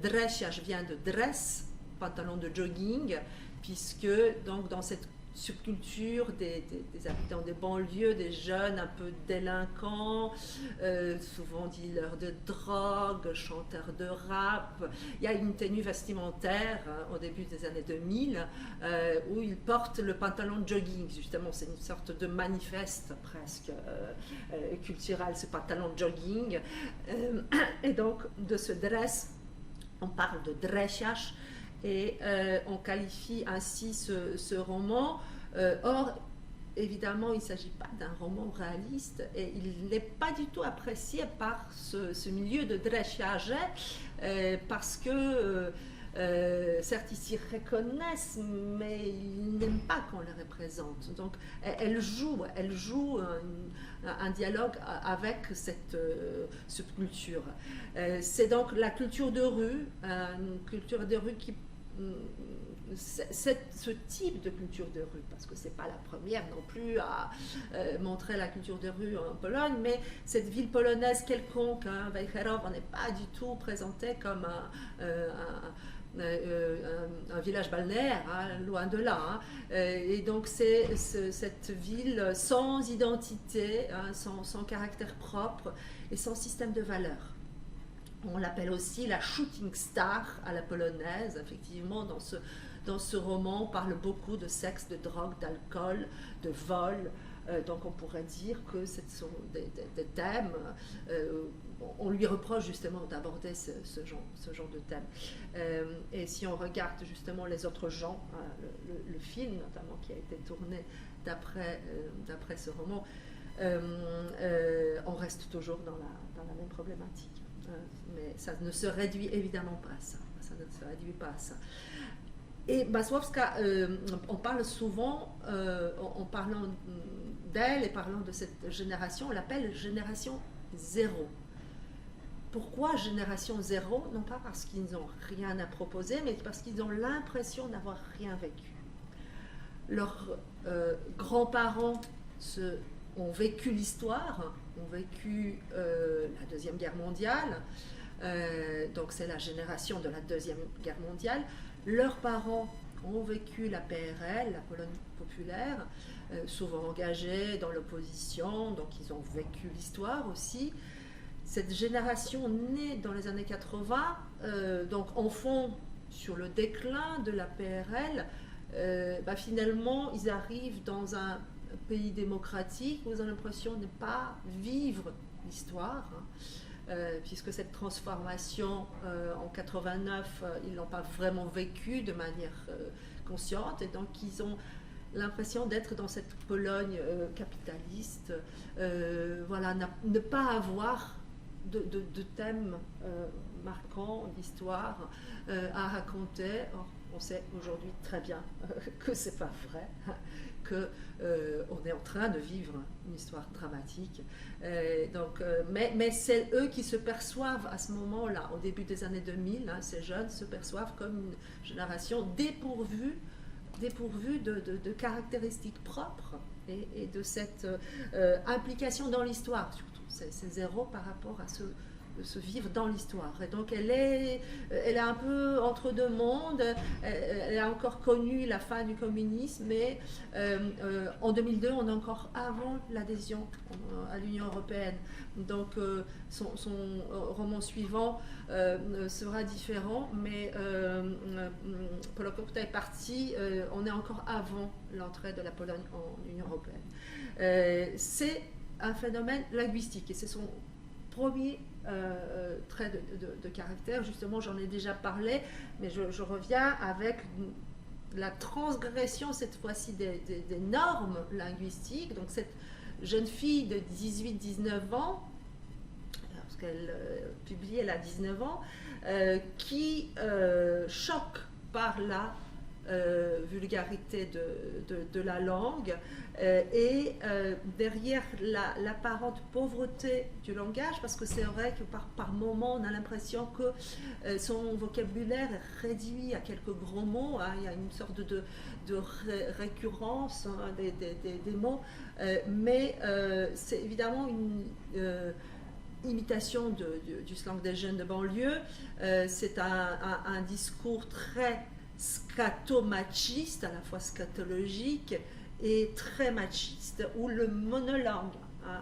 dresiarz vient de dress, pantalon de jogging, puisque donc dans cette subculture des habitants des banlieues, des jeunes un peu délinquants, souvent dealers de drogue, chanteurs de rap. Il y a une tenue vestimentaire au début des années 2000 où ils portent le pantalon de jogging, justement, c'est une sorte de manifeste presque culturel, ce pantalon de jogging. Et donc de ce dress, on parle de dresiarz. Et on qualifie ainsi ce roman. Or, évidemment, il ne s'agit pas d'un roman réaliste et il n'est pas du tout apprécié par ce milieu de dresiarze parce que certes, ils s'y reconnaissent, mais ils n'aiment pas qu'on les représente. Donc, elle joue un dialogue avec cette subculture. C'est donc la culture de rue, une culture de rue qui ce type de culture de rue, parce que ce n'est pas la première non plus à montrer la culture de rue en Pologne, mais cette ville polonaise quelconque, Wejherowo, n'est pas du tout présentée comme un village balnéaire, loin de là. Et donc c'est cette ville sans identité, sans caractère propre et sans système de valeurs. On l'appelle aussi la shooting star à la polonaise. Effectivement, dans ce roman, on parle beaucoup de sexe, de drogue, d'alcool, de vol. Donc on pourrait dire que ce sont des thèmes. On lui reproche justement d'aborder ce genre de thème. Et si on regarde justement les autres genres, le film notamment qui a été tourné d'après ce roman, on reste toujours dans la même problématique. Mais ça ne se réduit évidemment pas à ça. Ça ne se réduit pas à ça. Et Masłowska, on parle souvent, en parlant d'elle et parlant de cette génération, on l'appelle génération zéro. Pourquoi génération zéro? Non pas parce qu'ils n'ont rien à proposer, mais parce qu'ils ont l'impression d'avoir rien vécu. Leurs grands-parents ont vécu l'histoire, ont vécu la Deuxième Guerre mondiale, donc c'est la génération de la Deuxième Guerre mondiale. Leurs parents ont vécu la PRL, la Pologne populaire, souvent engagés dans l'opposition, donc ils ont vécu l'histoire aussi. Cette génération née dans les années 80, donc en fond sur le déclin de la PRL, finalement ils arrivent dans un pays démocratique où ils ont l'impression de ne pas vivre l'histoire. puisque cette transformation en 89, ils l'ont pas vraiment vécue de manière consciente, et donc ils ont l'impression d'être dans cette Pologne capitaliste, voilà, ne pas avoir de thème marquant d'histoire à raconter. Or, on sait aujourd'hui très bien que c'est pas vrai, que on est en train de vivre une histoire dramatique. Mais c'est eux qui se perçoivent à ce moment-là, au début des années 2000, hein, ces jeunes se perçoivent comme une génération dépourvue de caractéristiques propres et de cette implication dans l'histoire, surtout. C'est zéro par rapport à se vivre dans l'histoire. Et donc elle est un peu entre deux mondes. Elle a encore connu la fin du communisme, mais en 2002, on est encore avant l'adhésion à l'Union européenne. Donc son roman suivant sera différent, mais Polokokta est parti, on est encore avant l'entrée de la Pologne en Union européenne. C'est un phénomène linguistique et c'est son premier trait de caractère. Justement, j'en ai déjà parlé, mais je reviens avec la transgression cette fois-ci des normes linguistiques. Donc cette jeune fille de 18-19 ans, parce qu'elle publie, elle a 19 ans, qui choque par la vulgarité de la langue et derrière l'apparente pauvreté du langage, parce que c'est vrai que par moments on a l'impression que son vocabulaire est réduit à quelques gros mots, hein, il y a une sorte de récurrence, hein, des mots, mais c'est évidemment une imitation du slang des jeunes de banlieue. C'est un discours très scatomachiste, à la fois scatologique et très machiste, où le monologue, hein,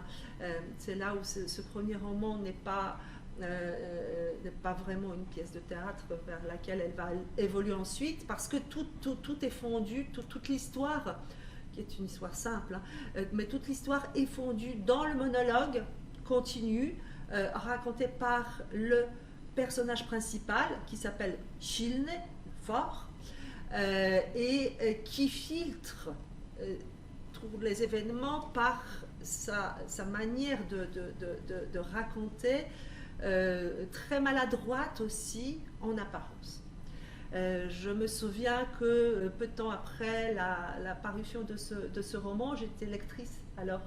c'est là où ce premier roman n'est pas vraiment une pièce de théâtre vers laquelle elle va évoluer ensuite, parce que tout est fondu, toute l'histoire, qui est une histoire simple, hein, mais toute l'histoire est fondue dans le monologue continu, raconté par le personnage principal, qui s'appelle Silny, fort, et qui filtre tous les événements par sa manière de raconter, très maladroite aussi en apparence. Je me souviens que peu de temps après la parution de ce roman, j'étais lectrice. Alors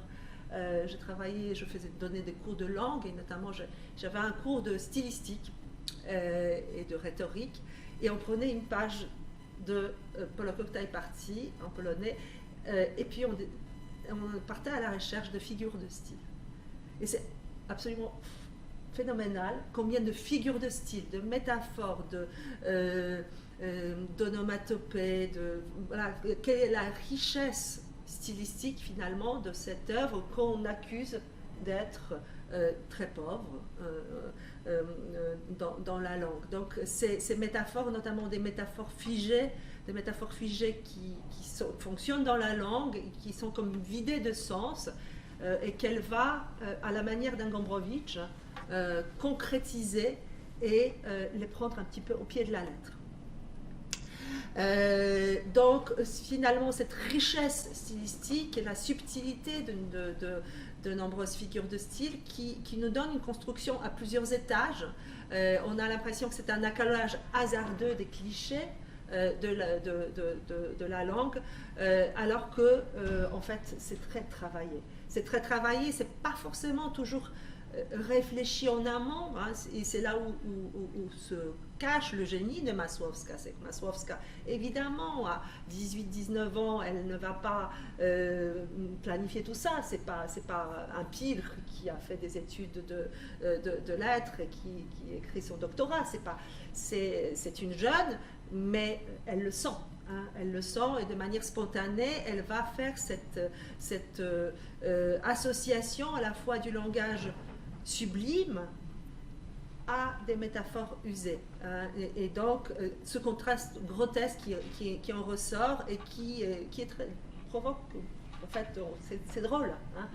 je travaillais, je faisais donner des cours de langue, et notamment j'avais un cours de stylistique et de rhétorique, et on prenait une page de Polokokta est parti en polonais, et puis on partait à la recherche de figures de style. Et c'est absolument phénoménal combien de figures de style, de métaphores, d'onomatopées, voilà, quelle est la richesse stylistique finalement de cette œuvre qu'on accuse d'être très pauvre dans la langue. Donc ces métaphores, notamment des métaphores figées qui fonctionnent dans la langue, et qui sont comme vidées de sens, et qu'elle va, à la manière d'un Gombrowicz, concrétiser et les prendre un petit peu au pied de la lettre. Donc finalement cette richesse stylistique et la subtilité de nombreuses figures de style qui nous donne une construction à plusieurs étages. On a l'impression que c'est un accolage hasardeux des clichés de la langue, alors que en fait c'est très travaillé. C'est très travaillé, c'est pas forcément toujours réfléchi en amont, hein, et c'est là où se cache le génie de Masłowska. C'est que Masłowska, évidemment, à 18-19 ans, elle ne va pas planifier tout ça. C'est pas un pigre qui a fait des études de lettres et qui écrit son doctorat. C'est une jeune, mais elle le sent. Hein, elle le sent, et de manière spontanée, elle va faire cette association à la fois du langage sublime à des métaphores usées, hein, et donc ce contraste grotesque qui en ressort et qui provoque En fait, c'est drôle, hein.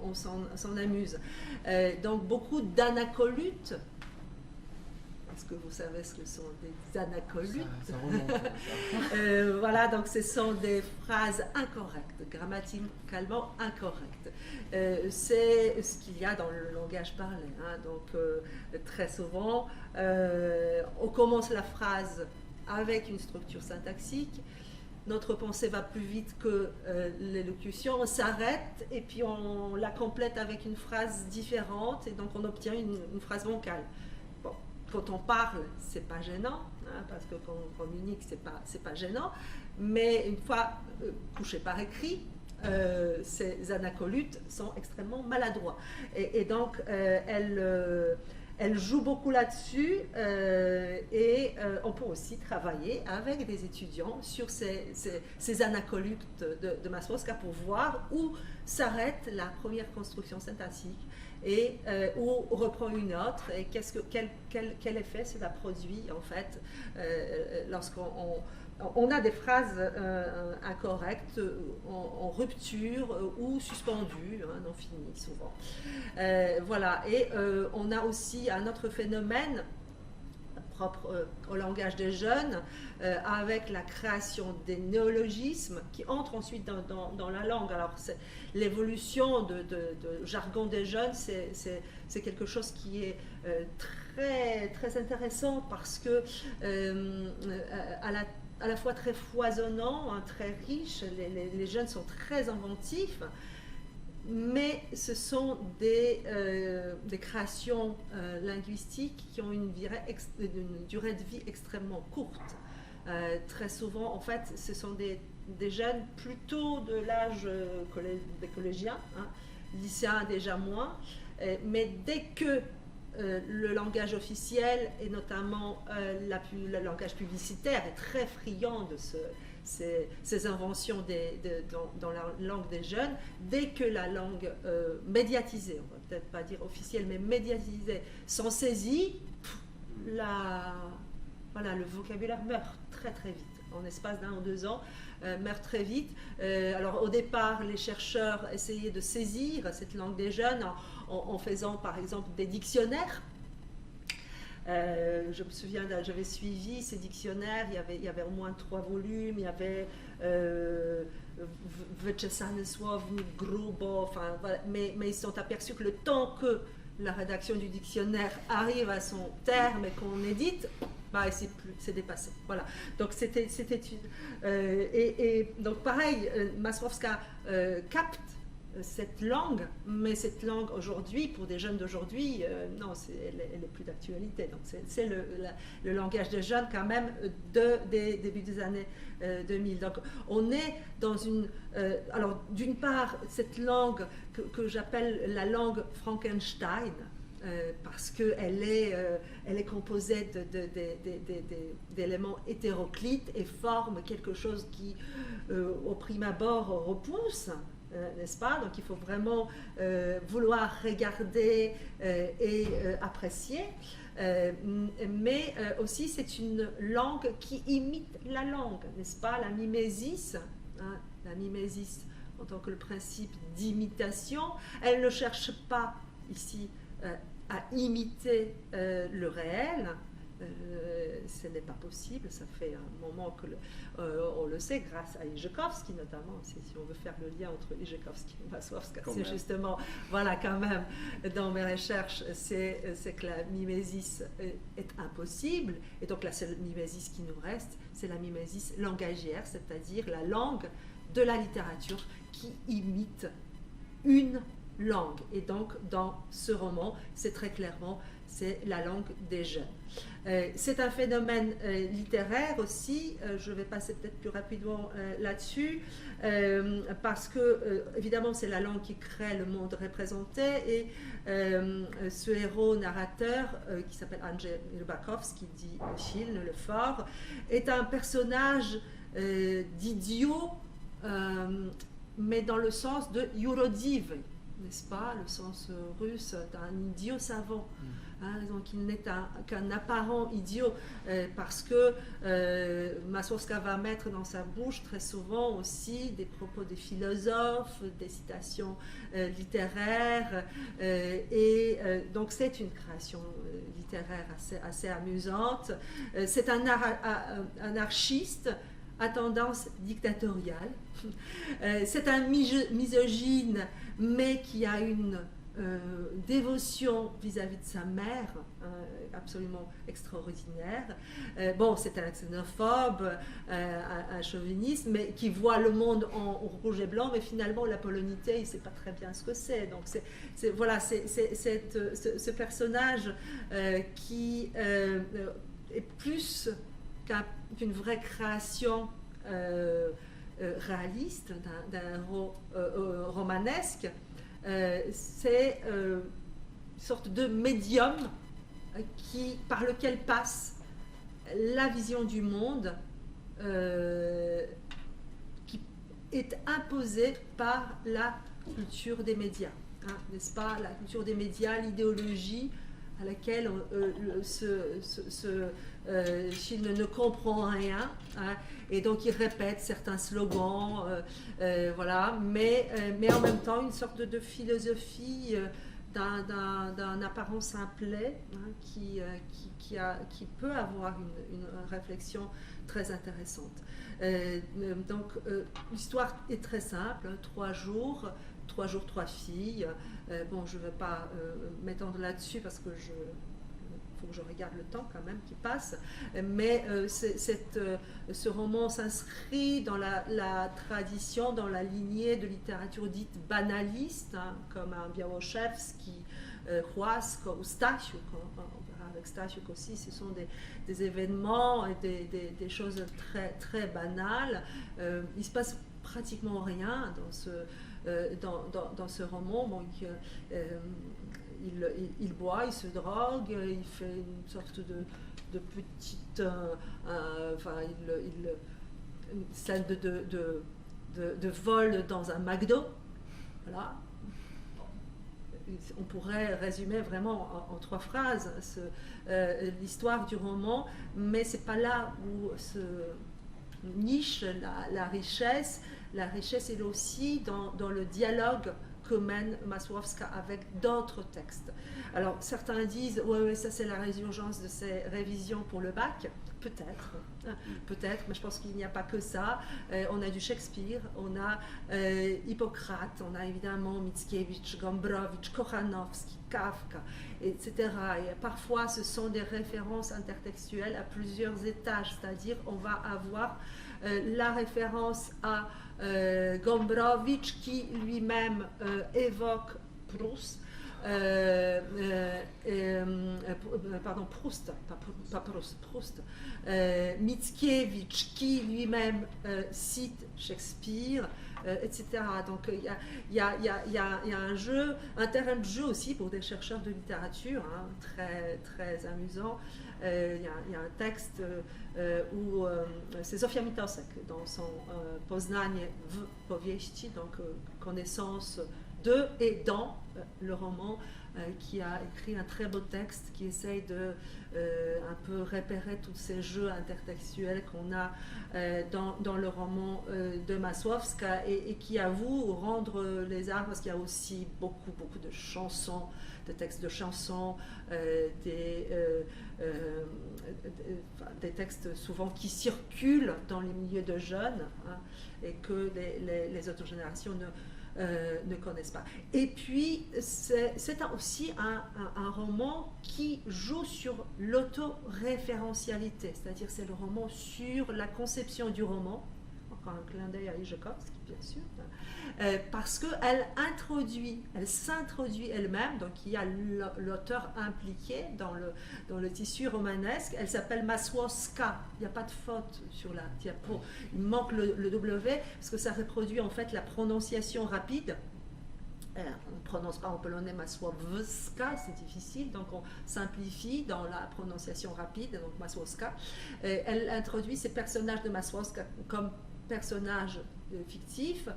On s'en amuse. Donc beaucoup d'anacolutes. Est-ce que vous savez ce que sont des anacolutes? Ça remonte. Voilà, donc ce sont des phrases incorrectes, grammaticalement incorrectes. C'est ce qu'il y a dans le langage parlé, hein. Donc très souvent, on commence la phrase avec une structure syntaxique. Notre pensée va plus vite que l'élocution, on s'arrête et puis on la complète avec une phrase différente et donc on obtient une phrase vocale. Bon, quand on parle, c'est pas gênant, hein, parce que quand on communique, c'est pas gênant, mais une fois couché par écrit, ces anacolutes sont extrêmement maladroits et donc elle joue beaucoup là-dessus et on peut aussi travailler avec des étudiants sur ces anacolutes de Masłowska pour voir où s'arrête la première construction syntaxique et où reprend une autre et quel effet cela produit en fait lorsqu'on a des phrases incorrectes, en rupture ou suspendues, hein, non finies souvent. Voilà, et on a aussi un autre phénomène propre au langage des jeunes, avec la création des néologismes qui entrent ensuite dans la langue. Alors l'évolution de jargon des jeunes, c'est quelque chose qui est très, très intéressant parce que à la fois très foisonnant, hein, très riche, les jeunes sont très inventifs, mais ce sont des créations linguistiques qui ont une durée de vie extrêmement courte. Très souvent, en fait, ce sont des jeunes plutôt de l'âge des collégiens, hein, lycéens déjà moins, mais dès que le langage officiel et notamment le langage publicitaire est très friand de ces inventions dans la langue des jeunes, dès que la langue médiatisée, on va peut-être pas dire officielle, mais médiatisée, s'en saisit, le vocabulaire meurt très très vite. En espace d'1 ou 2 ans, meurt très vite. Alors au départ, les chercheurs essayaient de saisir cette langue des jeunes en faisant par exemple des dictionnaires. Je me souviens, j'avais suivi ces dictionnaires, il y avait au moins 3 volumes, il y avait Wyczesane słownik, Grubo, enfin, voilà, mais ils se sont aperçus que le temps que la rédaction du dictionnaire arrive à son terme et qu'on édite, c'est dépassé. Voilà. Donc c'était et donc pareil, Masłowska capte cette langue, mais cette langue aujourd'hui, pour des jeunes d'aujourd'hui, non, elle est plus d'actualité. Donc c'est le langage des jeunes quand même des débuts des années 2000. Donc on est dans une... alors d'une part, cette langue que j'appelle la langue Frankenstein, parce qu'elle est composée d'éléments hétéroclites et forme quelque chose qui, au prime abord, repousse. N'est-ce pas? Donc il faut vraiment vouloir regarder et apprécier, mais aussi c'est une langue qui imite la langue, n'est-ce pas? La mimésis, hein, la mimésis en tant que le principe d'imitation, elle ne cherche pas ici à imiter le réel. Ce n'est pas possible, ça fait un moment que on le sait grâce à Iżykowski notamment, si on veut faire le lien entre Iżykowski et Masłowska, c'est justement, voilà, quand même, dans mes recherches, c'est que la mimésis est impossible, et donc la seule mimésis qui nous reste, c'est la mimésis langagière, c'est-à-dire la langue de la littérature qui imite une langue. Et donc dans ce roman, c'est très clairement, c'est la langue des jeunes. C'est un phénomène littéraire aussi, je vais passer peut-être plus rapidement là-dessus, parce que évidemment c'est la langue qui crée le monde représenté, et ce héros narrateur qui s'appelle Andrzej Rybakowski, qui dit Chilne le Fort, est un personnage d'idiot, mais dans le sens de Yurodivy, n'est-ce pas, le sens russe d'un idiot savant. hein, donc il n'est qu'un apparent idiot, parce que Masłowska va mettre dans sa bouche très souvent aussi des propos des philosophes, des citations littéraires, donc c'est une création littéraire assez amusante. C'est un anarchiste à tendance dictatoriale. C'est un misogyne, mais qui a une dévotion vis-à-vis de sa mère absolument extraordinaire. C'est un xénophobe, un chauviniste, mais qui voit le monde en rouge et blanc, mais finalement la polonité, il ne sait pas très bien ce que c'est. Donc ce personnage qui est plus qu'une vraie création réaliste, d'un héros romanesque. C'est une sorte de médium par lequel passe la vision du monde qui est imposée par la culture des médias, hein, n'est-ce pas? La culture des médias, l'idéologie à laquelle Schill ne comprend rien, hein, et donc il répète certains slogans, voilà, mais en même temps une sorte de philosophie d'un apparent simplet, hein, qui peut avoir une réflexion très intéressante. Donc l'histoire est très simple, hein, 3 jours, 3 filles. Je ne vais pas m'étendre là-dessus parce que faut que je regarde le temps quand même qui passe, mais ce roman s'inscrit dans la tradition, dans la lignée de littérature dite banaliste, hein, comme un Białoszewski, Chłasko ou Stasiuk. On verra avec Stasiuk aussi, ce sont des événements et des choses très, très banales. Il se passe pratiquement rien dans ce roman. Il boit, il se drogue, il fait une sorte de petite une scène de vol dans un McDo. Voilà. On pourrait résumer vraiment en 3 phrases l'histoire du roman, mais c'est pas là où se niche la richesse. La richesse est aussi dans le dialogue que mène Masłowska avec d'autres textes. Alors certains disent ouais, ça c'est la résurgence de ces révisions pour le bac. Peut-être, mais je pense qu'il n'y a pas que ça. On a du Shakespeare, on a Hippocrate, on a évidemment Mickiewicz, Gombrowicz, Kochanowski, Kafka, etc. Et parfois ce sont des références intertextuelles à plusieurs étages, c'est-à-dire on va avoir la référence à Gombrowicz qui lui-même évoque Proust, Proust, Mickiewicz qui lui-même cite Shakespeare, etc. Donc il y a un terrain de jeu aussi pour des chercheurs de littérature, hein, très, très amusant. Il y a un texte où c'est Zofia Mitosek dans son Poznanie w powieści, donc connaissance de et dans le roman, qui a écrit un très beau texte qui essaye de un peu repérer tous ces jeux intertextuels qu'on a dans le roman de Masłowska, et qui avoue rendre les arts, parce qu'il y a aussi beaucoup de chansons, des textes de chansons, des textes souvent qui circulent dans les milieux de jeunes, hein, et que les autres générations ne connaissent pas. Et puis, c'est aussi un roman qui joue sur l'autoréférentialité, c'est-à-dire c'est le roman sur la conception du roman, encore un clin d'œil à Iżekowski, bien sûr, parce qu'elle s'introduit elle-même, donc il y a l'auteur impliqué dans le tissu romanesque. Elle s'appelle Masłowska, il n'y a pas de faute sur la diapo, il manque le W, parce que ça reproduit en fait la prononciation rapide. On ne prononce pas en polonais Masłowska, c'est difficile, donc on simplifie dans la prononciation rapide, donc Masłowska. Elle introduit ces personnages de Masłowska comme personnage fictif,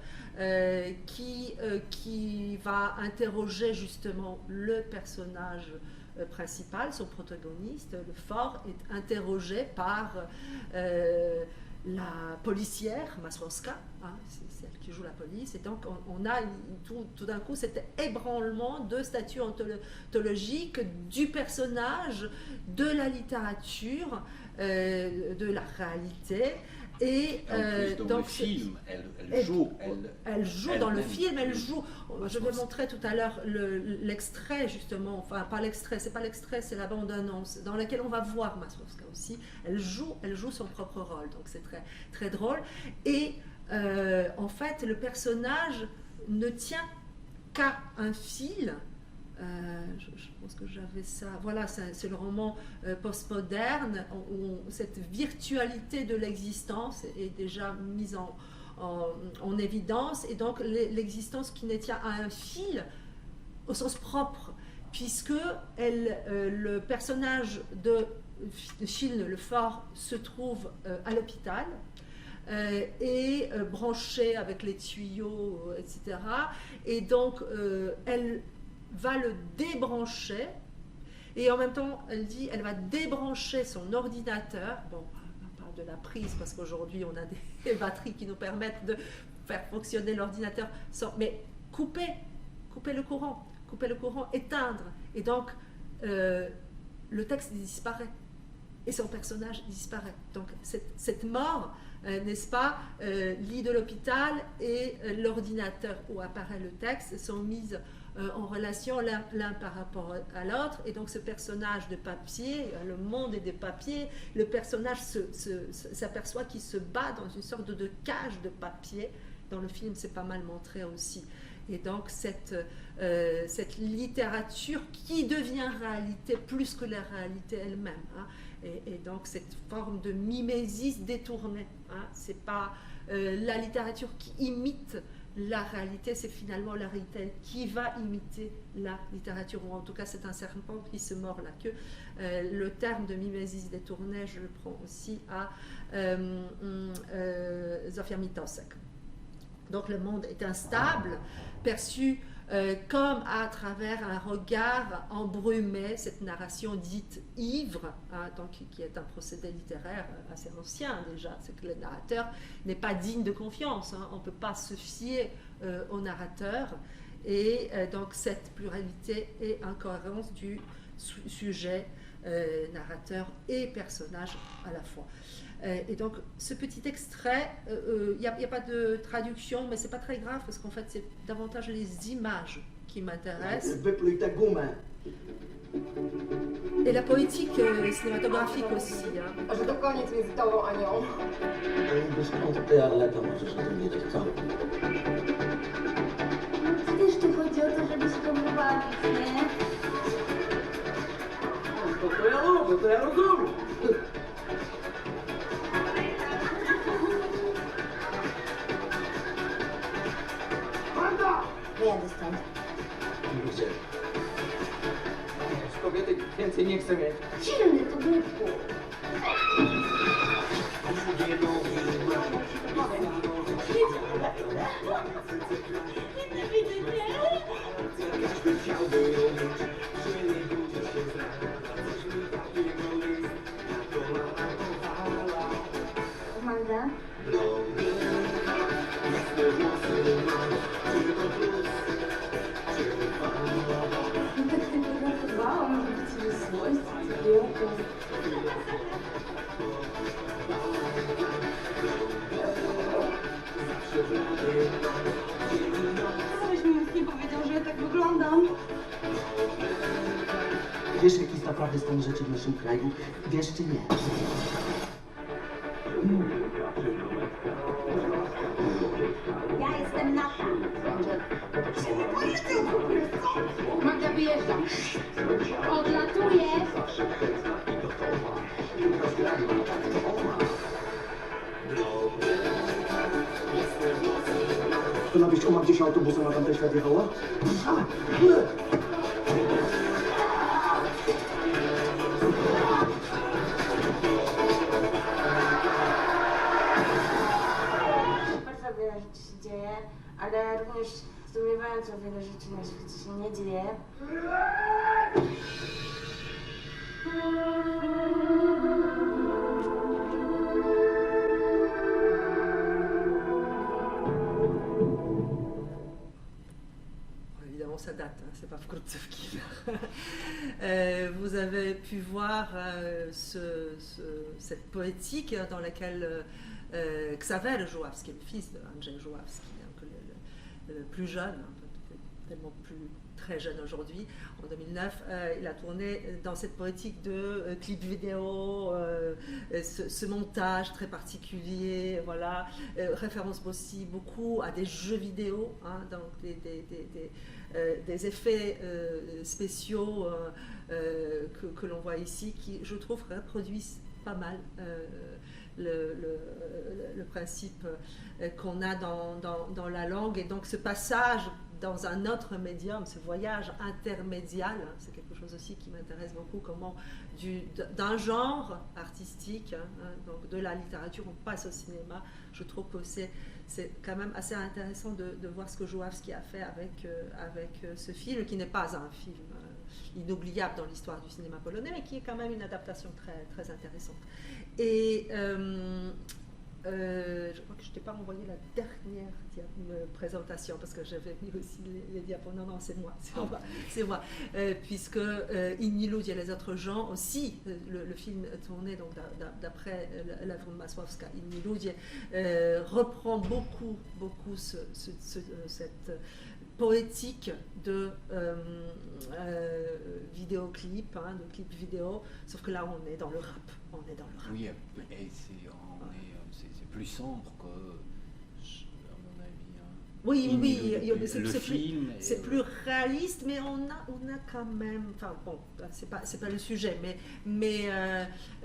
qui va interroger justement le personnage principal, son protagoniste, le fort, est interrogé par la policière, Masłowska, hein, c'est celle qui joue la police, et donc on a tout d'un coup cet ébranlement de statut ontologique du personnage, de la littérature, de la réalité. Et dans donc, le film, elle joue dans le film, elle joue. Je vais montrer tout à l'heure l'extrait justement, enfin pas l'extrait, c'est pas l'extrait, c'est la bande-annonce dans laquelle on va voir Masłowska aussi. Elle joue son propre rôle, donc c'est très très drôle. Et en fait, le personnage ne tient qu'à un fil. Je pense que j'avais ça. Voilà, c'est le roman postmoderne où cette virtualité de l'existence est déjà mise en évidence, et donc l'existence qui ne tient à un fil au sens propre, puisque le personnage de Chilne le Fort se trouve à l'hôpital. Et branché avec les tuyaux, etc. Et donc, elle va le débrancher, et en même temps elle dit elle va débrancher son ordinateur. Bon, on parle de la prise parce qu'aujourd'hui on a des batteries qui nous permettent de faire fonctionner l'ordinateur mais couper le courant, éteindre, et donc le texte disparaît et son personnage disparaît. Donc cette mort, n'est-ce pas, lit de l'hôpital et l'ordinateur où apparaît le texte sont mises en relation l'un par rapport à l'autre, et donc ce personnage de papier, le monde est des papiers, le personnage s'aperçoit qu'il se bat dans une sorte de cage de papier. Dans le film, c'est pas mal montré aussi. Et donc cette littérature qui devient réalité plus que la réalité elle-même, hein. Et donc cette forme de mimésis détournée, hein. C'est pas la littérature qui imite la réalité, c'est finalement la réalité qui va imiter la littérature, ou en tout cas c'est un serpent qui se mord la queue. Le terme de mimésis détournée, je le prends aussi à Zofia Mitosek. Donc le monde est instable, perçu comme à travers un regard embrumé, cette narration dite ivre, hein, donc, qui est un procédé littéraire assez ancien déjà. C'est que le narrateur n'est pas digne de confiance, hein, on ne peut pas se fier au narrateur, et donc cette pluralité et incohérence du sujet, narrateur et personnage à la fois. Et donc ce petit extrait, il n'y a pas de traduction, mais c'est pas très grave parce qu'en fait c'est davantage les images qui m'intéressent. Et la poétique cinématographique aussi. Hein. A że to koniec między tobą a nią. Skąd ty, Arleta, możesz ode mnie tak co? Przecież tu chodzi o to, żeby się dobrze bawić, nie? To ja mogę, to ja rozumiem. Wyjadę stąd. Gdzie? Z kobiety więcej nie chcę mieć. Silny to głupku. Magda? Żartowałam, może być sobie złość, wielką. Żebyś mi już nie powiedział, że ja tak wyglądam. Wiesz, jak jest naprawdę stan rzeczy w naszym kraju? Wiesz czy nie? Ja jestem Nata. Magda wyjeżdża. Odlatuję. To na wieść oma, gdzie się autobusem na tamten świat jechała? Bardzo wiele rzeczy się dzieje, ale również zdumiewająco wiele rzeczy na świecie się nie dzieje. Évidemment, ça date, hein, c'est pas Vkroutsov qui vous avez pu voir cette poétique dans laquelle Ksawer Żuławski, le fils d'Andrzej Żuławski, hein, le plus jeune, hein, tellement plus très jeune aujourd'hui, en 2009, il a tourné dans cette poétique de clip vidéo, ce montage très particulier, voilà, référence aussi beaucoup à des jeux vidéo, hein, donc des effets spéciaux que l'on voit ici, qui, je trouve, reproduisent pas mal le principe qu'on a dans la langue, et donc ce passage dans un autre médium, ce voyage intermédial, hein, c'est quelque chose aussi qui m'intéresse beaucoup, comment d'un genre artistique, hein, donc de la littérature, on passe au cinéma. Je trouve que c'est quand même assez intéressant de voir ce que Żuławski a fait avec ce film, qui n'est pas un film inoubliable dans l'histoire du cinéma polonais, mais qui est quand même une adaptation très, très intéressante. Et je crois que je ne t'ai pas envoyé la dernière présentation, parce que j'avais mis aussi les diapos. Non, c'est moi. Puisque Inni Ludzie et les autres gens aussi, le film tourné donc d'après l'œuvre de Masłowska, Inni Ludzie, reprend beaucoup cette poétique de vidéoclip, hein, de clip vidéo, sauf que là on est dans le rap. Oui, et c'est plus sombre que, à mon avis. Hein. Oui, c'est plus réaliste, mais on a quand même, enfin bon, c'est pas le sujet, mais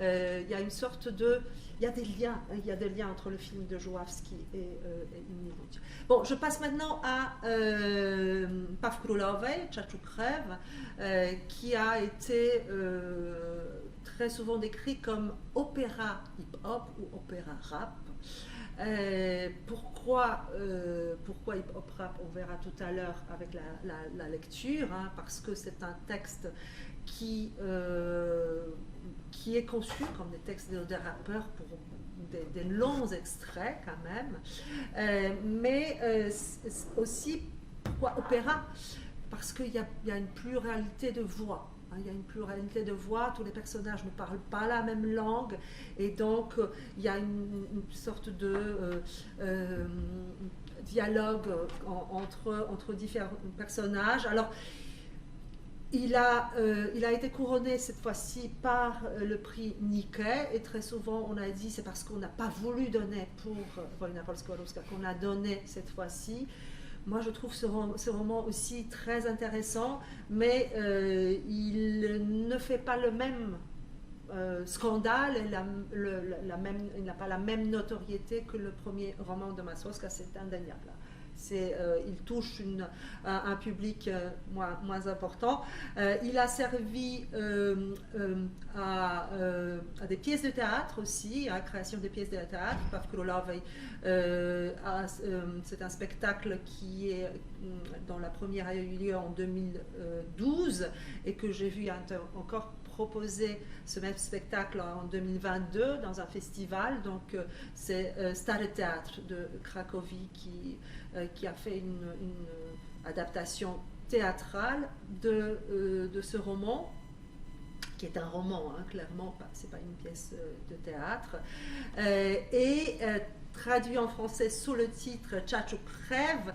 il y a une sorte de, il y a des liens entre le film de Żuławski et Inni Ludzie. Bon, je passe maintenant à Paw Królowej, Ciaczu Krew, qui a été très souvent décrit comme opéra hip-hop ou opéra rap. Pourquoi hip-hop rap? On verra tout à l'heure avec la lecture, hein, parce que c'est un texte qui est conçu comme des textes de rappeurs pour des longs extraits quand même, mais aussi pourquoi opéra? Parce qu'il y a une pluralité de voix. Il y a une pluralité de voix, tous les personnages ne parlent pas la même langue, et donc il y a une sorte de dialogue entre différents personnages. Alors, il a été couronné cette fois-ci par le prix Nikkei, et très souvent on a dit c'est parce qu'on n'a pas voulu donner pour Wojna Polsko-Ruska qu'on a donné cette fois-ci. Moi, je trouve ce roman aussi très intéressant, mais il ne fait pas le même scandale, et il n'a pas la même notoriété que le premier roman de Masłowska, c'est indéniable. Il touche un public moins important. Il a servi à des pièces de théâtre aussi, à la création des pièces de théâtre. Paw Królowej, c'est un spectacle dont la première a eu lieu en 2012 et que j'ai vu encore proposer ce même spectacle en 2022 dans un festival. Donc c'est Stary Teatr de Cracovie qui a fait une adaptation théâtrale de ce roman, qui est un roman, hein, clairement, c'est pas une pièce de théâtre, et traduit en français sous le titre Ciaczu Krew.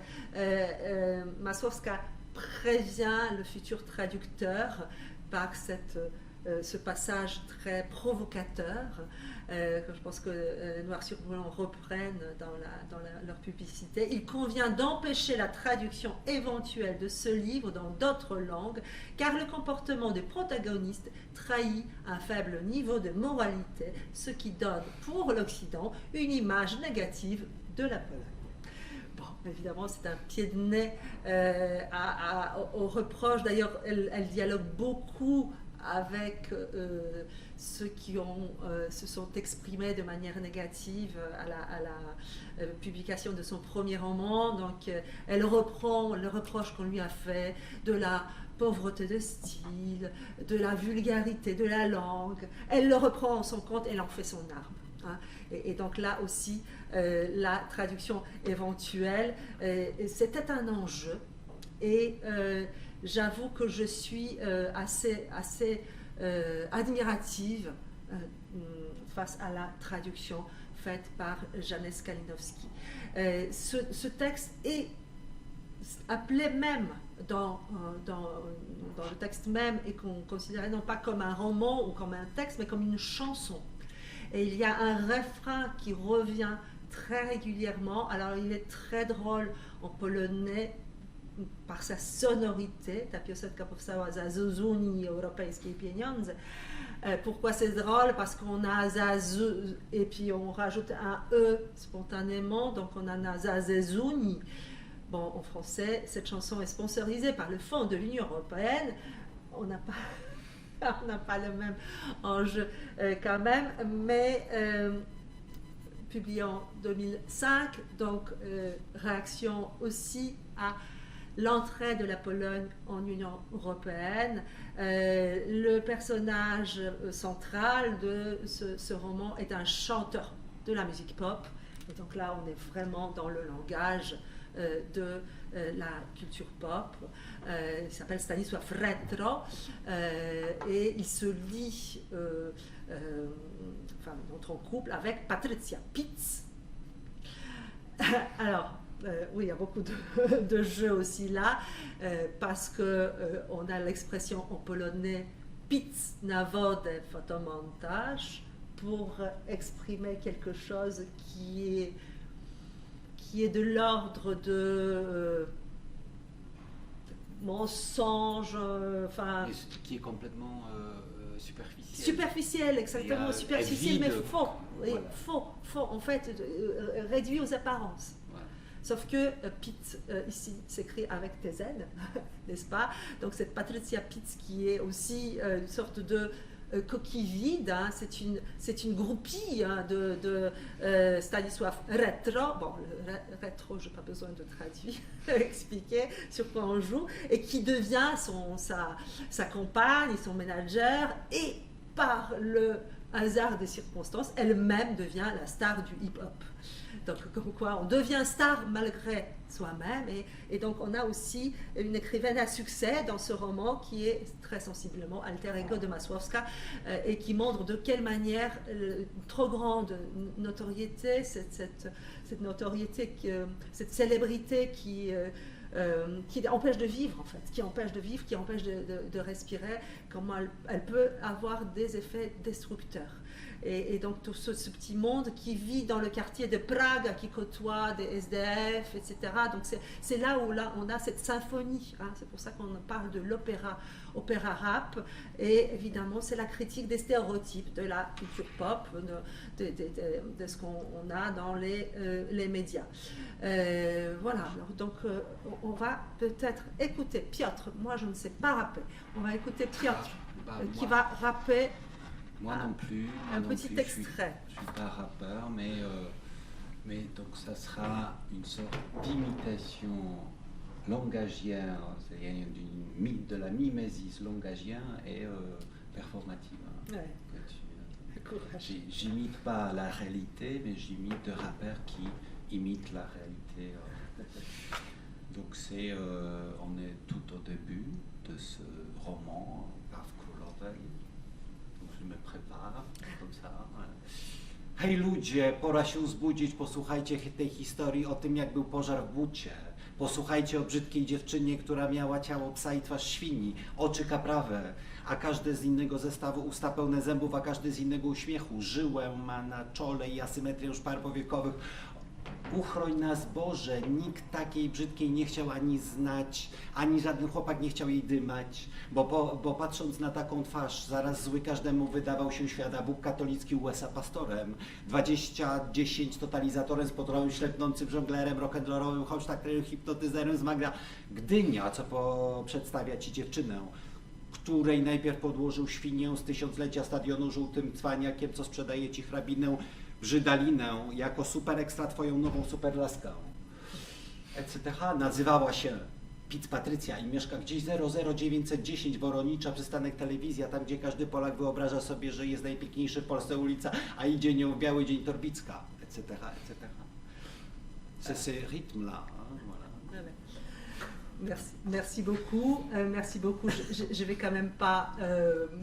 Masłowska prévient le futur traducteur par ce passage très provocateur, que je pense que Noir sur Blanc reprennent dans leur publicité. Il convient d'empêcher la traduction éventuelle de ce livre dans d'autres langues, car le comportement des protagonistes trahit un faible niveau de moralité, ce qui donne pour l'Occident une image négative de la Pologne. Bon, évidemment, c'est un pied de nez aux reproches. D'ailleurs, elle dialogue beaucoup avec ceux qui se sont exprimés de manière négative à la publication de son premier roman. Donc elle reprend le reproche qu'on lui a fait de la pauvreté de style, de la vulgarité de la langue. Elle le reprend en son compte, elle en fait son arme. Hein. Et donc là aussi, la traduction éventuelle, c'était un enjeu. Et j'avoue que je suis assez admirative face à la traduction faite par Janusz Kalinowski. Ce texte est appelé même dans le texte même et qu'on considérait non pas comme un roman ou comme un texte, mais comme une chanson. Et il y a un refrain qui revient très régulièrement. Alors il est très drôle en polonais par sa sonorité. Ta piosenka powstała za Zuzuni europejskiej pieniądze. Pourquoi c'est drôle? Parce qu'on a Zazu et puis on rajoute un E spontanément, donc on en a Zazezuni. Bon, en français, cette chanson est sponsorisée par le Fonds de l'Union européenne. On n'a pas le même enjeu quand même, mais publié en 2005, donc réaction aussi à l'entrée de la Pologne en Union européenne. Le personnage central de ce roman est un chanteur de la musique pop. Et donc là, on est vraiment dans le langage de la culture pop. Il s'appelle Stanisław Retro et il se lie, enfin, entre en couple avec Patrycja Pitz. Alors, oui, il y a beaucoup de jeux aussi là, parce qu'on a l'expression en polonais Pitz na wodę fotomontaż pour exprimer quelque chose qui est de l'ordre de mensonge, enfin... Qui est complètement superficiel. Superficiel, exactement, superficiel, mais faux. Oui, voilà. Faux, en fait, réduit aux apparences. Voilà. Sauf que Pitz, ici, s'écrit avec TZ, n'est-ce pas? Donc cette Patrycja Pitz qui est aussi une sorte de coquille vide, hein, c'est une groupie hein, de Stanisław Retro. Bon, le rétro, je n'ai pas besoin de traduire, expliquer sur quoi on joue, et qui devient sa compagne, son manager, et par le hasard des circonstances, elle-même devient la star du hip-hop. Donc, comme quoi, on devient star malgré soi-même. Et donc, on a aussi une écrivaine à succès dans ce roman qui est très sensiblement alter ego de Masłowska et qui montre de quelle manière une trop grande notoriété, cette notoriété, cette célébrité qui empêche de vivre, en fait, qui empêche de respirer, comment elle peut avoir des effets destructeurs. Et donc tout ce petit monde qui vit dans le quartier de Prague, qui côtoie des SDF, etc. Donc c'est là où on a cette symphonie, hein. C'est pour ça qu'on parle de l'opéra rap, et évidemment c'est la critique des stéréotypes de la culture pop, de ce qu'on a dans les médias. Voilà, alors donc on va peut-être écouter Piotr, moi je ne sais pas rapper, on va écouter Piotr qui va rapper. Moi non plus. Un petit extrait. Je suis pas rappeur, mais donc ça sera une sorte d'imitation langagière, c'est-à-dire de la mimésis langagienne et performative. Ouais. J'imite pas la réalité, mais j'imite des rappeurs qui imitent la réalité. Donc on est tout au début de ce roman, Praw Królowej. Je me prépare, comme ça. Hej ludzie, pora się zbudzić, posłuchajcie tej historii o tym, jak był pożar w bucie. Posłuchajcie o brzydkiej dziewczynie, która miała ciało psa i twarz świni, oczy kaprawe, a każdy z innego zestawu, usta pełne zębów, a każdy z innego uśmiechu. Żyłę ma na czole i asymetrię szpar powiekowych. Uchroń nas Boże, nikt takiej brzydkiej nie chciał ani znać, ani żaden chłopak nie chciał jej dymać, bo patrząc na taką twarz, zaraz zły każdemu wydawał się świat, a Bóg katolicki USA pastorem, 20-10 totalizatorem, spotorowym, ślepnącym żonglerem, rock'n'rollowym, hochsztachterem, hipnotyzerem z Magra. Gdynia, co przedstawia ci dziewczynę, której najpierw podłożył świnię z tysiąclecia stadionu żółtym cwaniakiem, co sprzedaje ci hrabinę, Brzydalinę jako super ekstra twoją nową superlaskę, etc. Nazywała się Piz Patrycja i mieszka gdzieś 00910 Woronicza, przystanek telewizja, tam gdzie każdy Polak wyobraża sobie, że jest najpiękniejsza w Polsce ulica, a idzie nią w biały dzień Torbicka, etc., etc. C'est ce rythme-là. Hein, voilà. Merci beaucoup. Merci beaucoup. Je vais quand même pas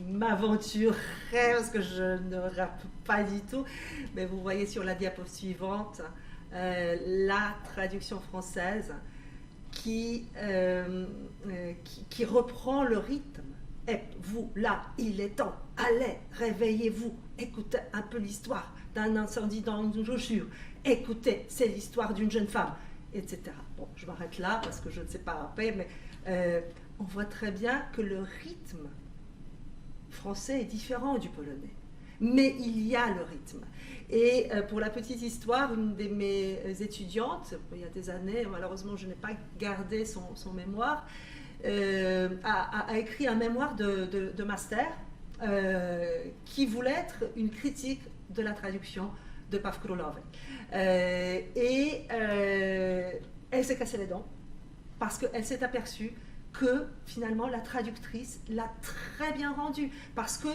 m'aventurer parce que je ne rappe pas du tout. Mais vous voyez sur la diapo suivante la traduction française qui reprend le rythme. Et vous, là, il est temps. Allez, réveillez-vous. Écoutez un peu l'histoire d'un incendie dans une chaussure. Écoutez, c'est l'histoire d'une jeune femme, etc. Bon, je m'arrête là parce que je ne sais pas rapper, mais on voit très bien que le rythme français est différent du polonais. Mais il y a le rythme. Et pour la petite histoire, une de mes étudiantes, il y a des années, malheureusement je n'ai pas gardé son mémoire, a écrit un mémoire de master qui voulait être une critique de la traduction de Paw Królowej. Elle s'est cassé les dents parce qu'elle s'est aperçue que finalement la traductrice l'a très bien rendu parce que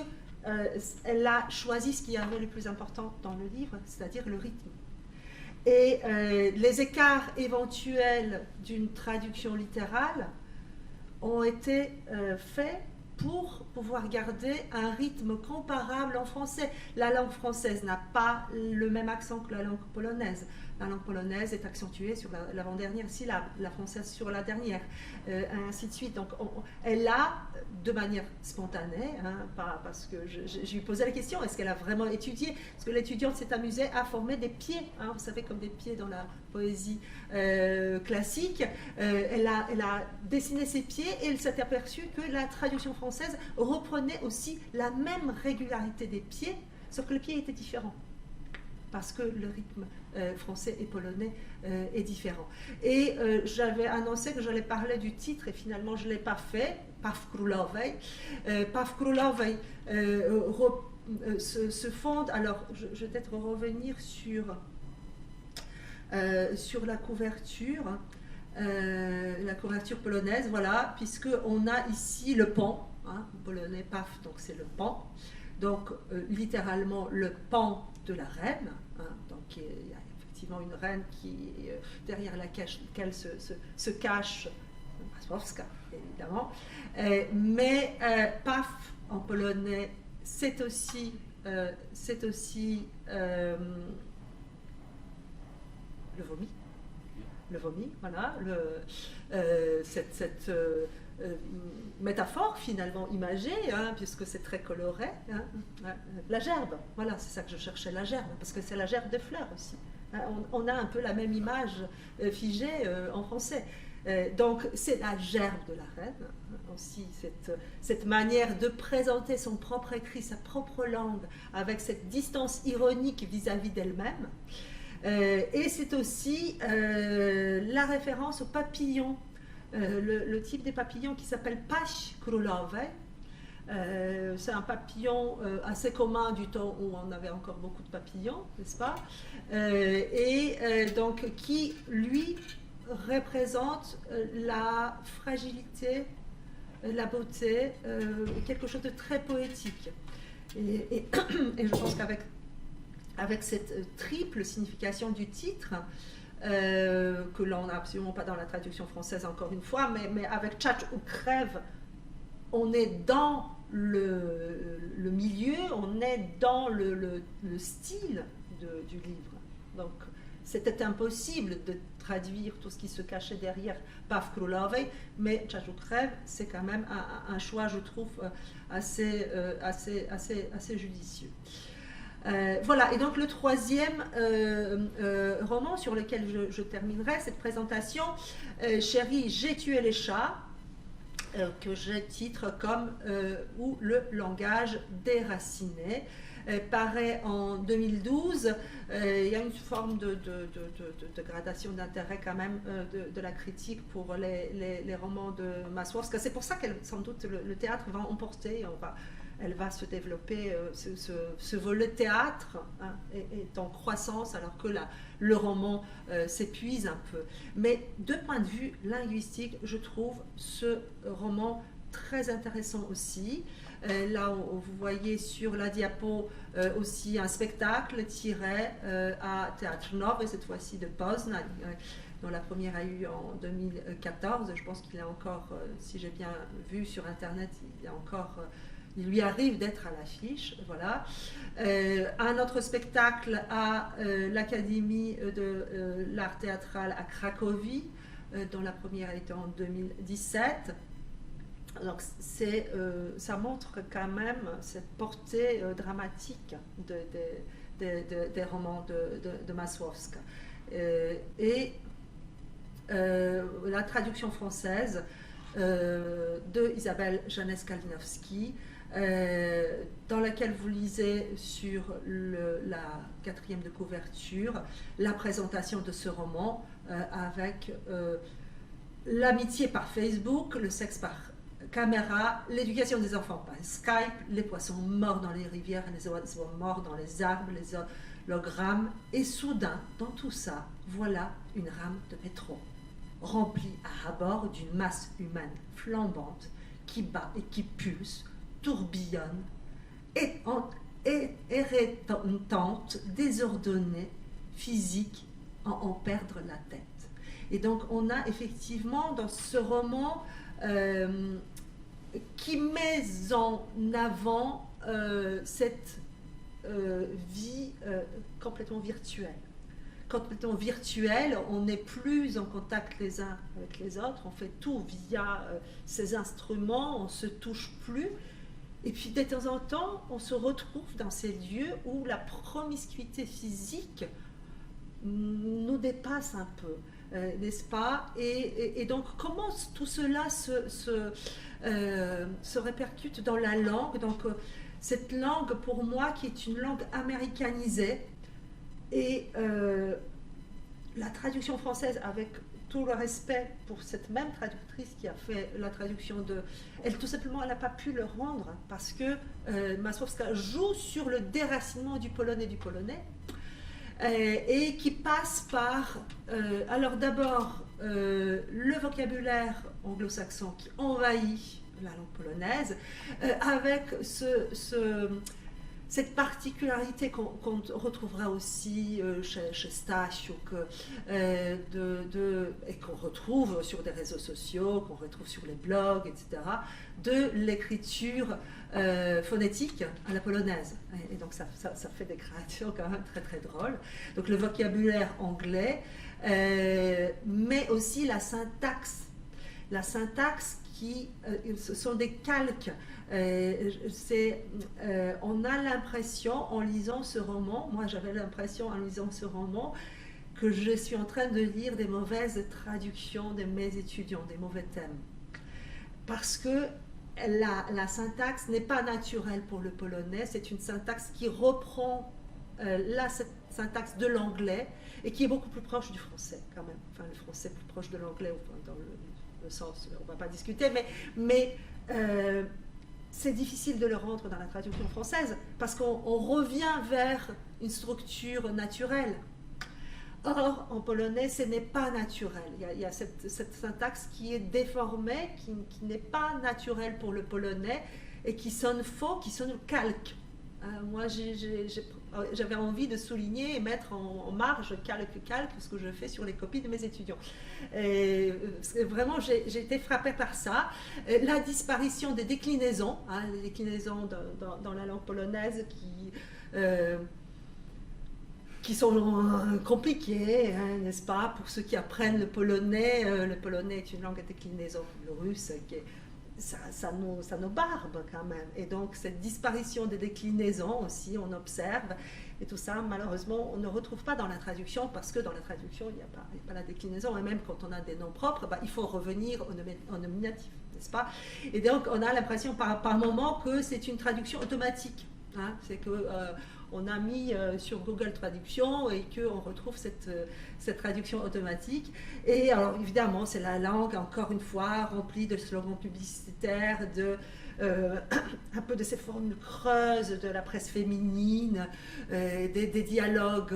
elle a choisi ce qui avait le plus important dans le livre, c'est-à-dire le rythme. Et les écarts éventuels d'une traduction littérale ont été faits pour pouvoir garder un rythme comparable en français. La langue française n'a pas le même accent que la langue polonaise. La langue polonaise est accentuée sur l'avant-dernière syllabe, la française sur la dernière, ainsi de suite. Donc elle a, de manière spontanée, hein, parce que je lui posais la question, est-ce qu'elle a vraiment étudié? Parce que l'étudiante s'est amusée à former des pieds, hein, vous savez, comme des pieds dans la poésie classique. Elle a dessiné ses pieds et elle s'est aperçue que la traduction française reprenait aussi la même régularité des pieds, sauf que les pieds étaient différents. Parce que le rythme français et polonais est différent. Et j'avais annoncé que j'allais parler du titre et finalement je ne l'ai pas fait, Paw Królowej. Paw Królowej se fonde, alors je vais peut-être revenir sur la couverture polonaise, voilà, puisqu'on a ici le pan, hein, polonais Paw, donc c'est le pan, donc littéralement le pan de la reine, hein, donc il y a effectivement une reine qui, derrière laquelle se cache Masłowska, évidemment, mais Paw en polonais c'est aussi le vomi, voilà, cette métaphore finalement imagée, hein, puisque c'est très coloré, hein, la gerbe, voilà, c'est ça que je cherchais, la gerbe, parce que c'est la gerbe des fleurs aussi. Hein, on a un peu la même image figée en français. Donc c'est la gerbe de la reine, hein, aussi cette manière de présenter son propre écrit, sa propre langue, avec cette distance ironique vis-à-vis d'elle-même. Et c'est aussi la référence au papillon, le type des papillons qui s'appelle Paź Królowej. C'est un papillon assez commun du temps où on avait encore beaucoup de papillons, n'est-ce pas? Donc qui, lui, représente la fragilité, la beauté, quelque chose de très poétique. Et je pense qu'avec cette triple signification du titre, que l'on n'a absolument pas dans la traduction française encore une fois, mais avec Tchatch ou Crève, on est dans le milieu, on est dans le style du livre. Donc c'était impossible de traduire tout ce qui se cachait derrière Paw Królowej, mais Tchatch ou Crève, c'est quand même un choix, je trouve, assez judicieux. Voilà, et donc le troisième roman sur lequel je terminerai cette présentation, Chérie, j'ai tué les chats, que je titre comme ou le langage déraciné, paraît en 2012. Il y a une forme de gradation d'intérêt quand même de la critique pour les romans de Masłowska. C'est pour ça que sans doute le théâtre va emporter, on va elle va se développer, ce volet théâtre hein, est en croissance alors que le roman s'épuise un peu. Mais de point de vue linguistique, je trouve ce roman très intéressant aussi. Là, vous voyez sur la diapo aussi un spectacle tiré à Théâtre Nord, et cette fois-ci de Poznań, dont la première a eu en 2014. Je pense qu'il est encore, si j'ai bien vu sur Internet, il lui arrive d'être à l'affiche. Voilà. Un autre spectacle à l'Académie de l'art théâtral à Cracovie, dont la première a été en 2017. Donc ça montre quand même cette portée dramatique des romans de Masłowska. Et la traduction française de Isabelle Janès-Kalinowski, dans laquelle vous lisez sur la 4e de couverture la présentation de ce roman avec l'amitié par Facebook, le sexe par caméra, l'éducation des enfants par Skype, les poissons morts dans les rivières, les oiseaux morts dans les arbres, les hologrammes, et soudain, dans tout ça, voilà une rame de métro, remplie à ras-bord d'une masse humaine flambante, qui bat et qui pulse, tourbillonne, éreintante, désordonnée, physique, en perdre la tête. Et donc on a effectivement dans ce roman qui met en avant cette vie complètement virtuelle. Complètement virtuelle, on n'est plus en contact les uns avec les autres, on fait tout via ces instruments, on ne se touche plus. Et puis de temps en temps, on se retrouve dans ces lieux où la promiscuité physique nous dépasse un peu. N'est-ce pas? Et donc, comment tout cela se répercute dans la langue? Donc, cette langue, pour moi, qui est une langue américanisée, et la traduction française, avec tout le respect pour cette même traductrice qui a fait la traduction elle, tout simplement, elle n'a pas pu le rendre, parce que Masłowska joue sur le déracinement du polonais et qui passe par, alors d'abord, le vocabulaire anglo-saxon qui envahit la langue polonaise, avec cette particularité qu'on retrouvera aussi chez Stasiuk, et qu'on retrouve sur des réseaux sociaux, qu'on retrouve sur les blogs, etc., de l'écriture phonétique à la polonaise. Et donc ça fait des créations quand même très très drôles. Donc le vocabulaire anglais, mais aussi la syntaxe. La syntaxe ce sont des calques. On a l'impression en lisant ce roman, moi j'avais l'impression en lisant ce roman, que je suis en train de lire des mauvaises traductions de mes étudiants, des mauvais thèmes. Parce que la syntaxe n'est pas naturelle pour le polonais, c'est une syntaxe qui reprend la syntaxe de l'anglais et qui est beaucoup plus proche du français quand même. Enfin, le français plus proche de l'anglais, dans le sens, on ne va pas discuter, mais c'est difficile de le rendre dans la traduction française parce qu'on revient vers une structure naturelle. Or, en polonais, ce n'est pas naturel. Il y a cette syntaxe qui est déformée, qui n'est pas naturelle pour le polonais et qui sonne faux, qui sonne calque. Moi, j'avais envie de souligner et mettre en marge calque, ce que je fais sur les copies de mes étudiants. Et vraiment, j'ai été frappée par ça. La disparition des déclinaisons, les déclinaisons dans la langue polonaise qui sont compliquées, n'est-ce pas, pour ceux qui apprennent le polonais. Le polonais est une langue à déclinaison, le russe, ça nous barbe quand même. Et donc cette disparition des déclinaisons aussi, on observe. Et tout ça, malheureusement, on ne retrouve pas dans la traduction, parce que dans la traduction, il n'y a pas la déclinaison. Et même quand on a des noms propres, il faut revenir au nominatif, n'est-ce pas? Et donc, on a l'impression par moment que c'est une traduction automatique. C'est que on a mis sur Google Traduction et qu'on retrouve cette traduction automatique. Et alors, évidemment, c'est la langue, encore une fois, remplie de slogans publicitaires, un peu de ces formes creuses de la presse féminine, des dialogues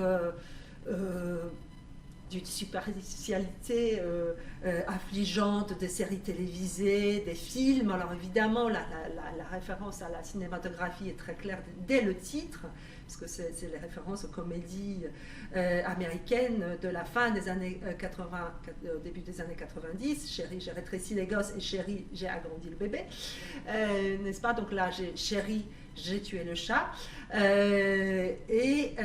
d'une superficialité affligeante des séries télévisées, des films. Alors évidemment, la référence à la cinématographie est très claire dès le titre, parce que c'est les références aux comédies américaines de la fin des années 80, début des années 90. Chérie, j'ai rétréci les gosses, et Chérie, j'ai agrandi le bébé. N'est-ce pas? Donc là, Chérie, j'ai tué le chat.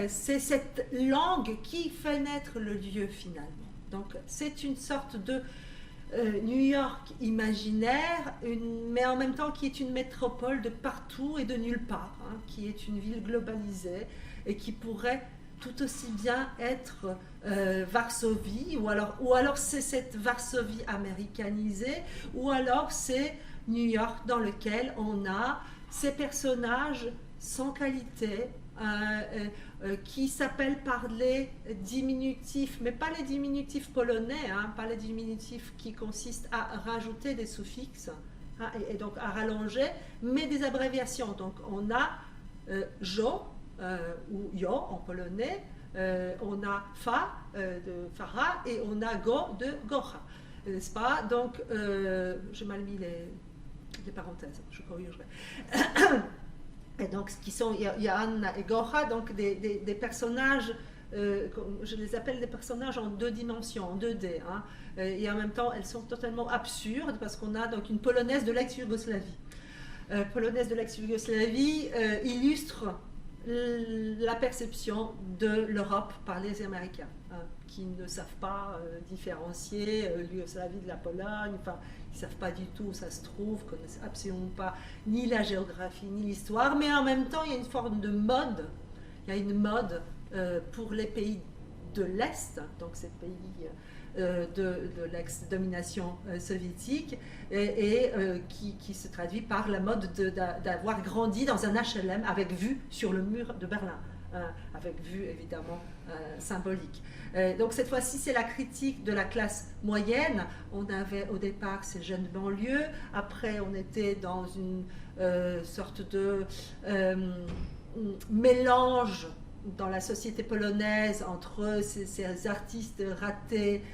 C'est cette langue qui fait naître le lieu finalement. Donc c'est une sorte de New York imaginaire, mais en même temps qui est une métropole de partout et de nulle part, hein, qui est une ville globalisée et qui pourrait tout aussi bien être Varsovie, ou alors c'est cette Varsovie américanisée, ou alors c'est New York dans lequel on a ces personnages sans qualité, qui s'appellent par les diminutifs, mais pas les diminutifs polonais, hein, pas les diminutifs qui consistent à rajouter des suffixes, hein, et donc à rallonger, mais des abréviations. Donc on a jo, ou jo en polonais, on a fa de Farah, et on a go de Gocha, n'est-ce pas? Donc j'ai mal mis les parenthèses, je corrigerai. Et donc, qui sont Johanna et Gocha, donc des personnages, je les appelle des personnages en 2 dimensions, en 2D, hein, et en même temps, elles sont totalement absurdes, parce qu'on a donc une polonaise de l'ex-Yougoslavie. Polonaise de l'ex-Yougoslavie illustre la perception de l'Europe par les Américains, hein, qui ne savent pas différencier l'Yougoslavie de la Pologne, enfin, ils ne savent pas du tout où ça se trouve, connaissent absolument pas ni la géographie ni l'histoire, mais en même temps il y a une forme de mode, il y a une mode pour les pays de l'Est, donc ces pays de l'ex-domination soviétique, et qui se traduit par la mode d'avoir grandi dans un HLM avec vue sur le mur de Berlin, avec vue évidemment symbolique. Donc cette fois-ci, c'est la critique de la classe moyenne. On avait au départ ces jeunes banlieues, après on était dans une sorte de mélange dans la société polonaise entre ces artistes ratés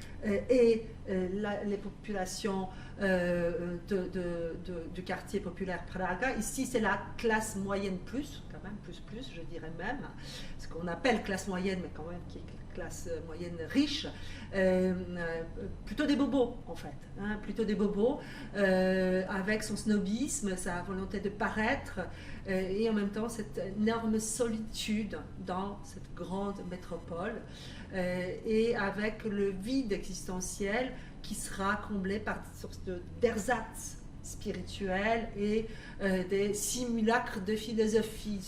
et les populations du quartier populaire Praga. Ici, c'est la classe moyenne plus, quand même, plus, je dirais même, ce qu'on appelle classe moyenne, mais quand même qui est classe moyenne riche, plutôt des bobos en fait, hein, plutôt des bobos, avec son snobisme, sa volonté de paraître, et en même temps cette énorme solitude dans cette grande métropole, et avec le vide existentiel qui sera comblé par une sorte d'ersatz spirituel et des simulacres de philosophie,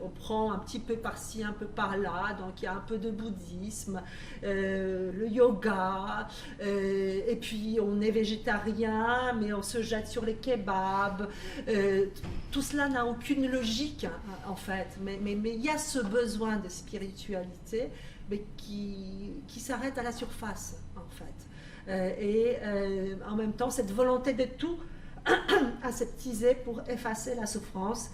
on prend un petit peu par-ci, un peu par-là, donc il y a un peu de bouddhisme, le yoga, et puis on est végétarien, mais on se jette sur les kebabs, tout cela n'a aucune logique, hein, en fait, mais il y a ce besoin de spiritualité, mais qui s'arrête à la surface, en fait, et en même temps cette volonté de tout aseptisé pour effacer la souffrance,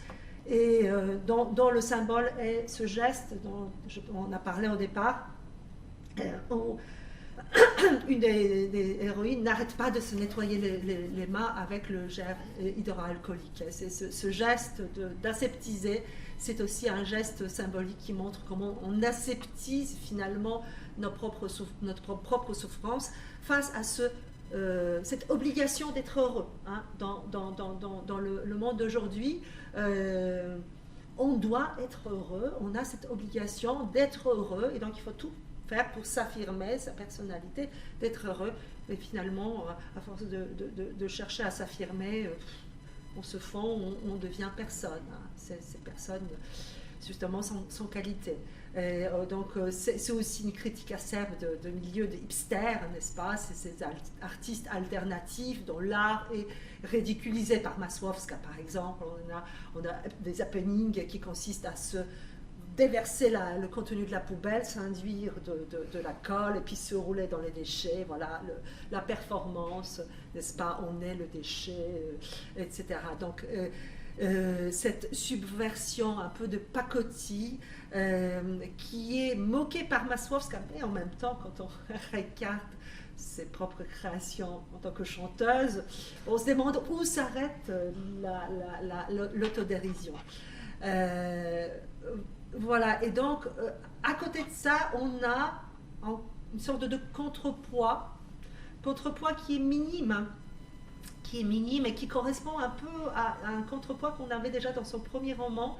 et dont le symbole est ce geste dont on a parlé au départ, où une des héroïnes n'arrête pas de se nettoyer les mains avec le gel hydroalcoolique. C'est ce geste d'aseptiser, c'est aussi un geste symbolique qui montre comment on aseptise finalement notre propre souffrance face à cette obligation d'être heureux, hein, dans le monde d'aujourd'hui. On doit être heureux, on a cette obligation d'être heureux, et donc il faut tout faire pour s'affirmer, sa personnalité, d'être heureux. Mais finalement, à force de chercher à s'affirmer, on se fond, on devient personne, hein. Ces personnes justement sans qualité. Donc c'est aussi une critique acerbe de milieu de hipsters, n'est-ce pas? Ces artistes alternatifs dont l'art est ridiculisé par Masłowska, par exemple. On a des happenings qui consistent à se déverser le contenu de la poubelle, s'induire de la colle et puis se rouler dans les déchets. Voilà, la performance, n'est-ce pas, on est le déchet, etc. Donc, cette subversion un peu de pacotille qui est moquée par Masłowska, mais en même temps, quand on regarde ses propres créations en tant que chanteuse, on se demande où s'arrête l'autodérision. Voilà, et donc à côté de ça, on a une sorte de contrepoids qui est minime, et qui correspond un peu à un contrepoids qu'on avait déjà dans son premier roman,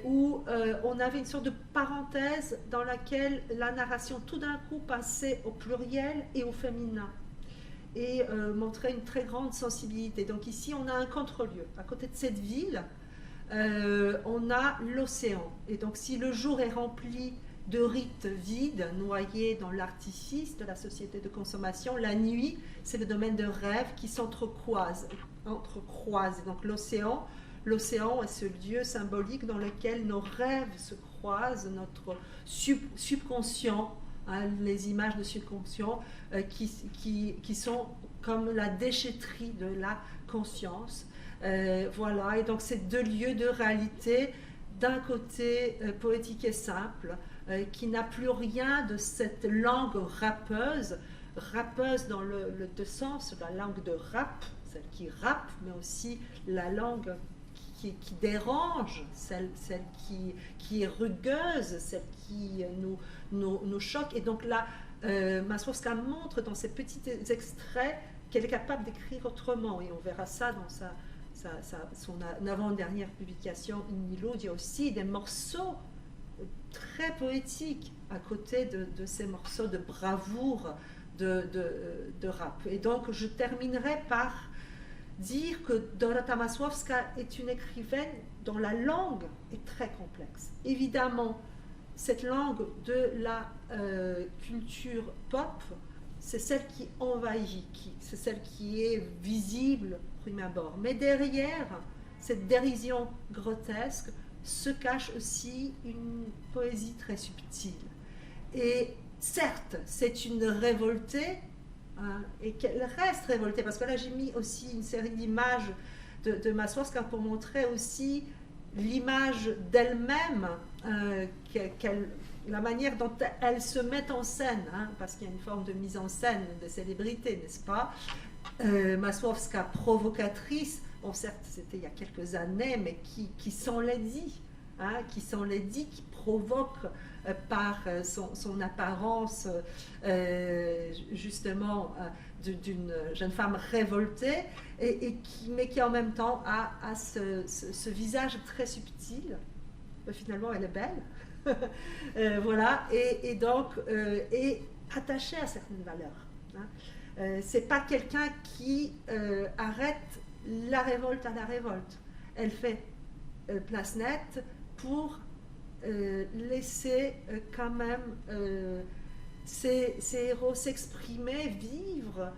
où on avait une sorte de parenthèse dans laquelle la narration tout d'un coup passait au pluriel et au féminin et montrait une très grande sensibilité. Donc ici, on a un contre-lieu. À côté de cette ville, on a l'océan. Et donc si le jour est rempli de rites vides, noyés dans l'artifice de la société de consommation, la nuit, c'est le domaine de rêve qui s'entrecroise. Donc l'océan est ce lieu symbolique dans lequel nos rêves se croisent, notre subconscient, hein, les images de subconscient qui sont comme la déchetterie de la conscience. Voilà, et donc ces deux lieux de réalité, d'un côté poétique et simple, qui n'a plus rien de cette langue rappeuse dans le deux sens, la langue de rap, celle qui rappe, mais aussi la langue qui dérange, celle qui est rugueuse, celle qui nous choque. Et donc là, Masłowska montre dans ces petits extraits qu'elle est capable d'écrire autrement, et on verra ça dans son avant-dernière publication In Nilo. Il y a aussi des morceaux très poétiques à côté de ces morceaux de bravoure de rap. Et donc je terminerai par dire que Dorota Masłowska est une écrivaine dont la langue est très complexe. Évidemment, cette langue de la culture pop, c'est celle qui envahit, c'est celle qui est visible au premier abord. Mais derrière cette dérision grotesque se cache aussi une poésie très subtile. Et certes, c'est une révoltée, hein, et qu'elle reste révoltée, parce que là j'ai mis aussi une série d'images de Masłowska pour montrer aussi l'image d'elle-même, la manière dont elle se met en scène, hein, parce qu'il y a une forme de mise en scène de célébrité, n'est-ce pas? Masłowska provocatrice, bon certes c'était il y a quelques années, mais qui s'enlaidit, hein, qui provoque par son apparence justement d'une jeune femme révoltée, mais qui en même temps a ce visage très subtil. Finalement elle est belle. Voilà, et donc est attachée à certaines valeurs, hein. C'est pas quelqu'un qui arrête la révolte à la révolte. Elle fait place nette pour laisser quand même ces héros s'exprimer, vivre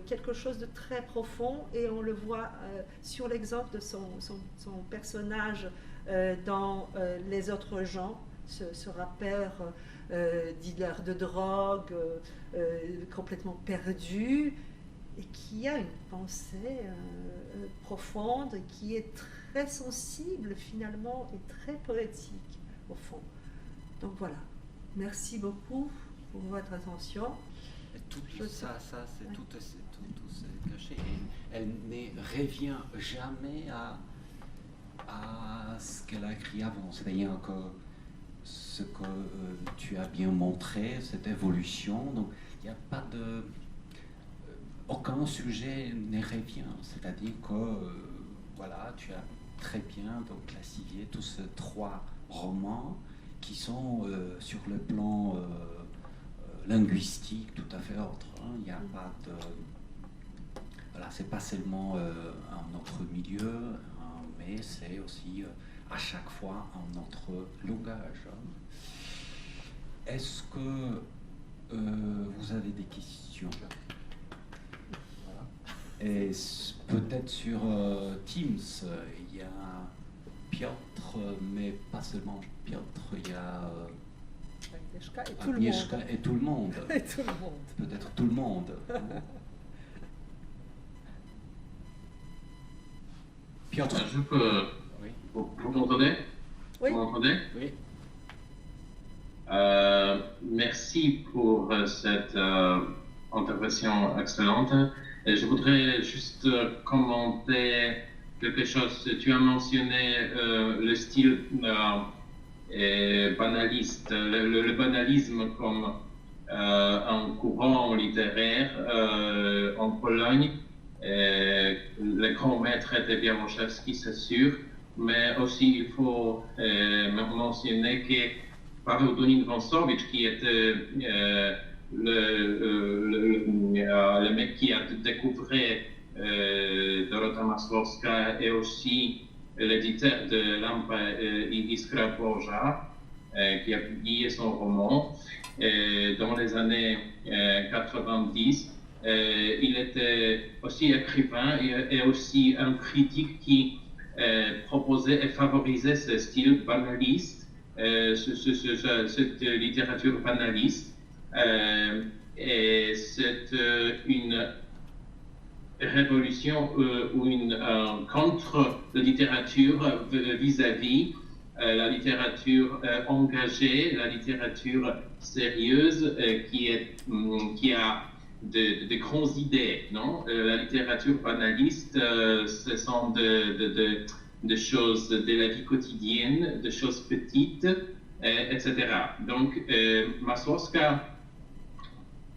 quelque chose de très profond, et on le voit sur l'exemple de son personnage dans Les Autres gens, ce rappeur dealer de drogue complètement perdu, et qui a une pensée profonde, qui est très sensible finalement et très poétique au fond. Donc voilà, merci beaucoup pour votre attention. Tout ça c'est tout c'est caché. Et elle ne revient jamais à ce qu'elle a écrit avant. C'est-à-dire que ce que tu as bien montré, cette évolution, donc il n'y a pas de... aucun sujet ne revient. C'est-à-dire que voilà, tu as très bien donc classifié tous ces trois romans qui sont sur le plan linguistique tout à fait autre, hein. Il n'y a pas de... Voilà, c'est pas seulement un autre milieu, hein, mais c'est aussi à chaque fois un autre langage. Est-ce que vous avez des questions? Et peut-être sur Teams, il y a Piotr, mais pas seulement Piotr, il y a Agnieszka et tout le Agnieszka monde. et tout le monde. Et tout le monde. Peut-être tout le monde. Piotr. Je peux. Oui. Vous m'entendez? Oui. Vous m'entendez? Oui. Merci pour cette intervention excellente. Et je voudrais juste commenter quelque chose. Tu as mentionné le style banaliste, le banalisme comme un courant littéraire en Pologne. Le grand maître était Białoszewski, c'est sûr, mais aussi il faut mentionner que Paweł Dunin-Wąsowicz, qui était le mec qui a découvert Dorota Masłowska et aussi l'éditeur de Lampa i Iskra Boża, qui a publié son roman dans les années 90. Il était aussi écrivain et aussi un critique qui proposait et favorisait ce style banaliste, cette littérature banaliste. Et c'est une révolution ou une contre-littérature vis-à-vis la littérature engagée, la littérature sérieuse qui a de grandes idées, non? La littérature banaliste, ce sont de choses de la vie quotidienne, de choses petites, etc. Donc, Masłowska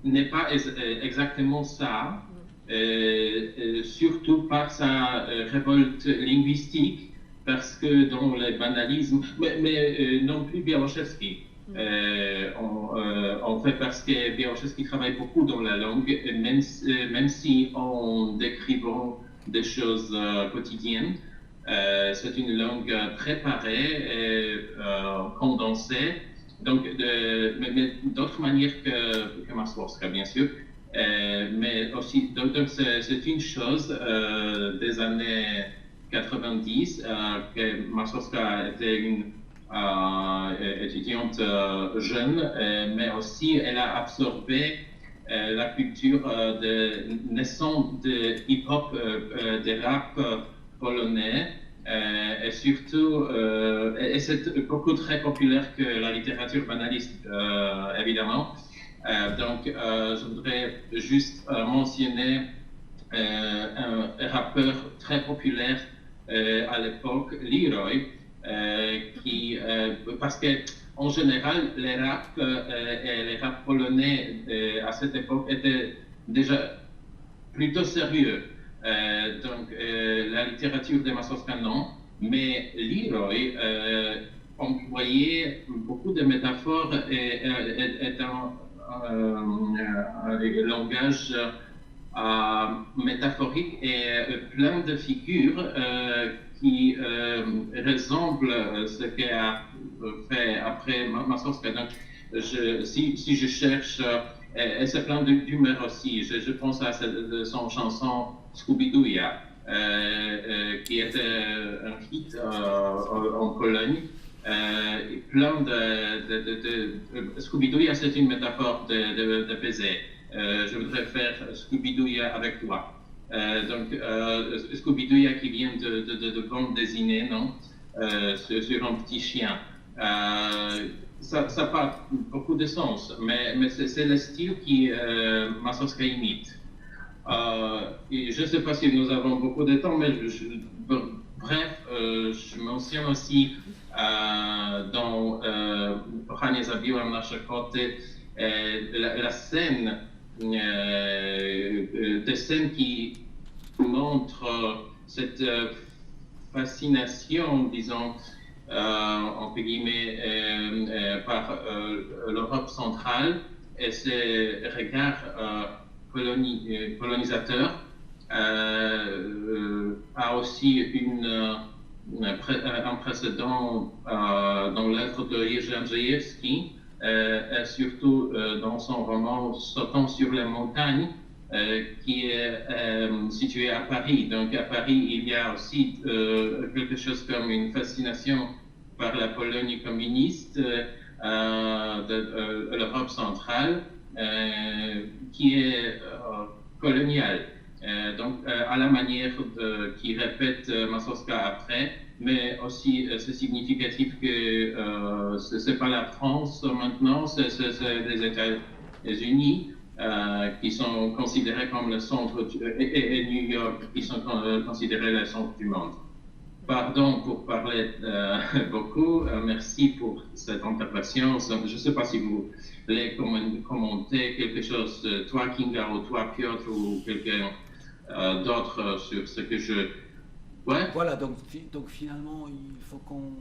n'est pas exactement ça, surtout par sa révolte linguistique, parce que dans le banalisme, mais non plus Białoszewski. En fait, parce que Białoszewski travaille beaucoup dans la langue, même si en décrivant des choses quotidiennes, c'est une langue préparée et condensée, donc mais d'autres manières que Masłowska, bien sûr, mais aussi, donc c'est une chose des années 90, que Masłowska était une étudiante jeune, mais aussi elle a absorbé la culture naissante de hip-hop, de rap polonais, et surtout, et c'est beaucoup très populaire que la littérature banaliste, évidemment. Donc, je voudrais juste mentionner un rappeur très populaire à l'époque, Leroy, parce que en général, les rap et les rap polonais à cette époque étaient déjà plutôt sérieux. Donc, la littérature de Masłowska, non, mais Leroy employait beaucoup de métaphores et un langage métaphorique et plein de figures qui ressemblent à ce qu'a fait après Masłowska. Donc, si je cherche, et c'est plein d'humour aussi, je pense à son chanson Scooby-Dooya, qui était un hit en Pologne. Plein Scooby-Dooya, c'est une métaphore de baiser. Je voudrais faire Scooby-Dooya avec toi. Donc, Scooby-Dooya qui vient de bande dessinée, non? Sur un petit chien. Ça n'a pas beaucoup de sens, mais c'est le style qui Masłowska imite. Et je ne sais pas si nous avons beaucoup de temps, mais bref, je mentionne aussi dans Kochanie zabiłam nasze koty la scène, des scènes qui montrent cette fascination, disons, entre guillemets, par l'Europe centrale et ses regards colonisateurs, a aussi un précédent dans l'œuvre de Jerzy Andrzejewski, et surtout dans son roman Sautant sur les montagnes, qui est situé à Paris. Donc à Paris, il y a aussi quelque chose comme une fascination par la Pologne communiste de l'Europe centrale, qui est coloniale. Donc à la manière qui répète Massorska après, mais aussi c'est significatif que c'est pas la France maintenant, c'est les États-Unis qui sont considérés comme le centre et New York qui sont considérés le centre du monde. Pardon pour parler beaucoup, merci pour cette intervention. Je ne sais pas si vous voulez commenter quelque chose, toi Kinga ou toi Piotr ou quelqu'un d'autre sur ce que je... Ouais. Voilà, donc finalement, il faut qu'on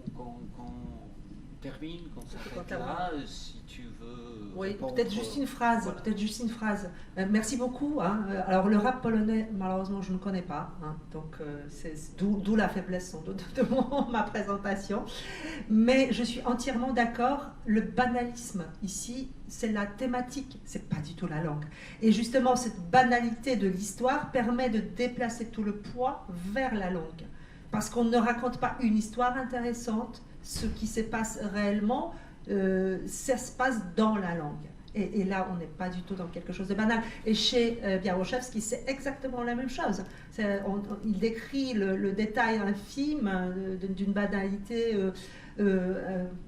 termine, qu'on s'arrête là, si tu veux. Oui, peut-être juste une phrase. Voilà. Peut-être juste une phrase. Merci beaucoup. Hein. Alors le rap polonais, malheureusement, je ne connais pas. Hein. Donc c'est d'où la faiblesse sans doute de ma présentation. Mais je suis entièrement d'accord. Le banalisme ici, c'est la thématique. C'est pas du tout la langue. Et justement, cette banalité de l'histoire permet de déplacer tout le poids vers la langue, parce qu'on ne raconte pas une histoire intéressante. Ce qui se passe réellement, ça se passe dans la langue. Et là, on n'est pas du tout dans quelque chose de banal. Et chez Białoszewski, c'est exactement la même chose. Il décrit le détail infime d'une banalité.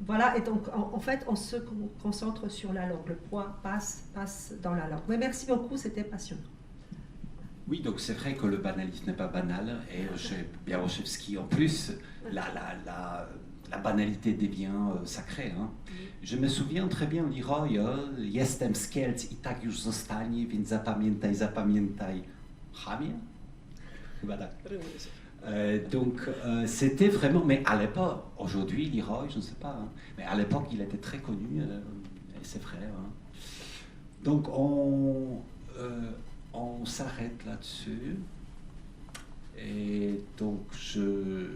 Voilà. Et donc, en fait, on se concentre sur la langue. Le poids passe dans la langue. Mais merci beaucoup, c'était passionnant. Oui, donc c'est vrai que le banalisme n'est pas banal. Et chez Białoszewski, en plus, la banalité devient sacrée. Hein. Je me souviens très bien, Leroy, Jestem z Kielc i tak już zostanie, więc zapamiętaj, Chamie. Voilà. Donc c'était vraiment, mais à l'époque, aujourd'hui Leroy, je ne sais pas, hein, mais à l'époque il était très connu, et c'est vrai. Hein. Donc on s'arrête là-dessus, et donc je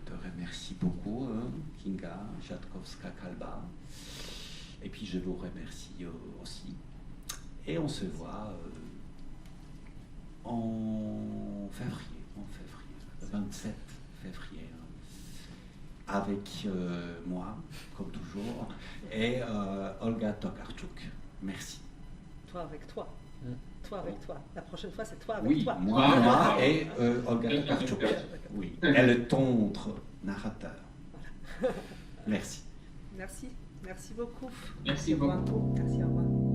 te remercie beaucoup, hein, Kinga Rzadkowska-Kalba. Et puis je vous remercie aussi. Et on se voit en février, le 27 février, avec moi, comme toujours, et Olga Tokarczuk. Merci. Toi avec toi. Toi avec toi. La prochaine fois, c'est toi avec toi. Oui, moi et Olga Tokarczuk. Oui, et le tendre narrateur. Voilà. Merci. Merci beaucoup. Merci beaucoup. Merci, au revoir.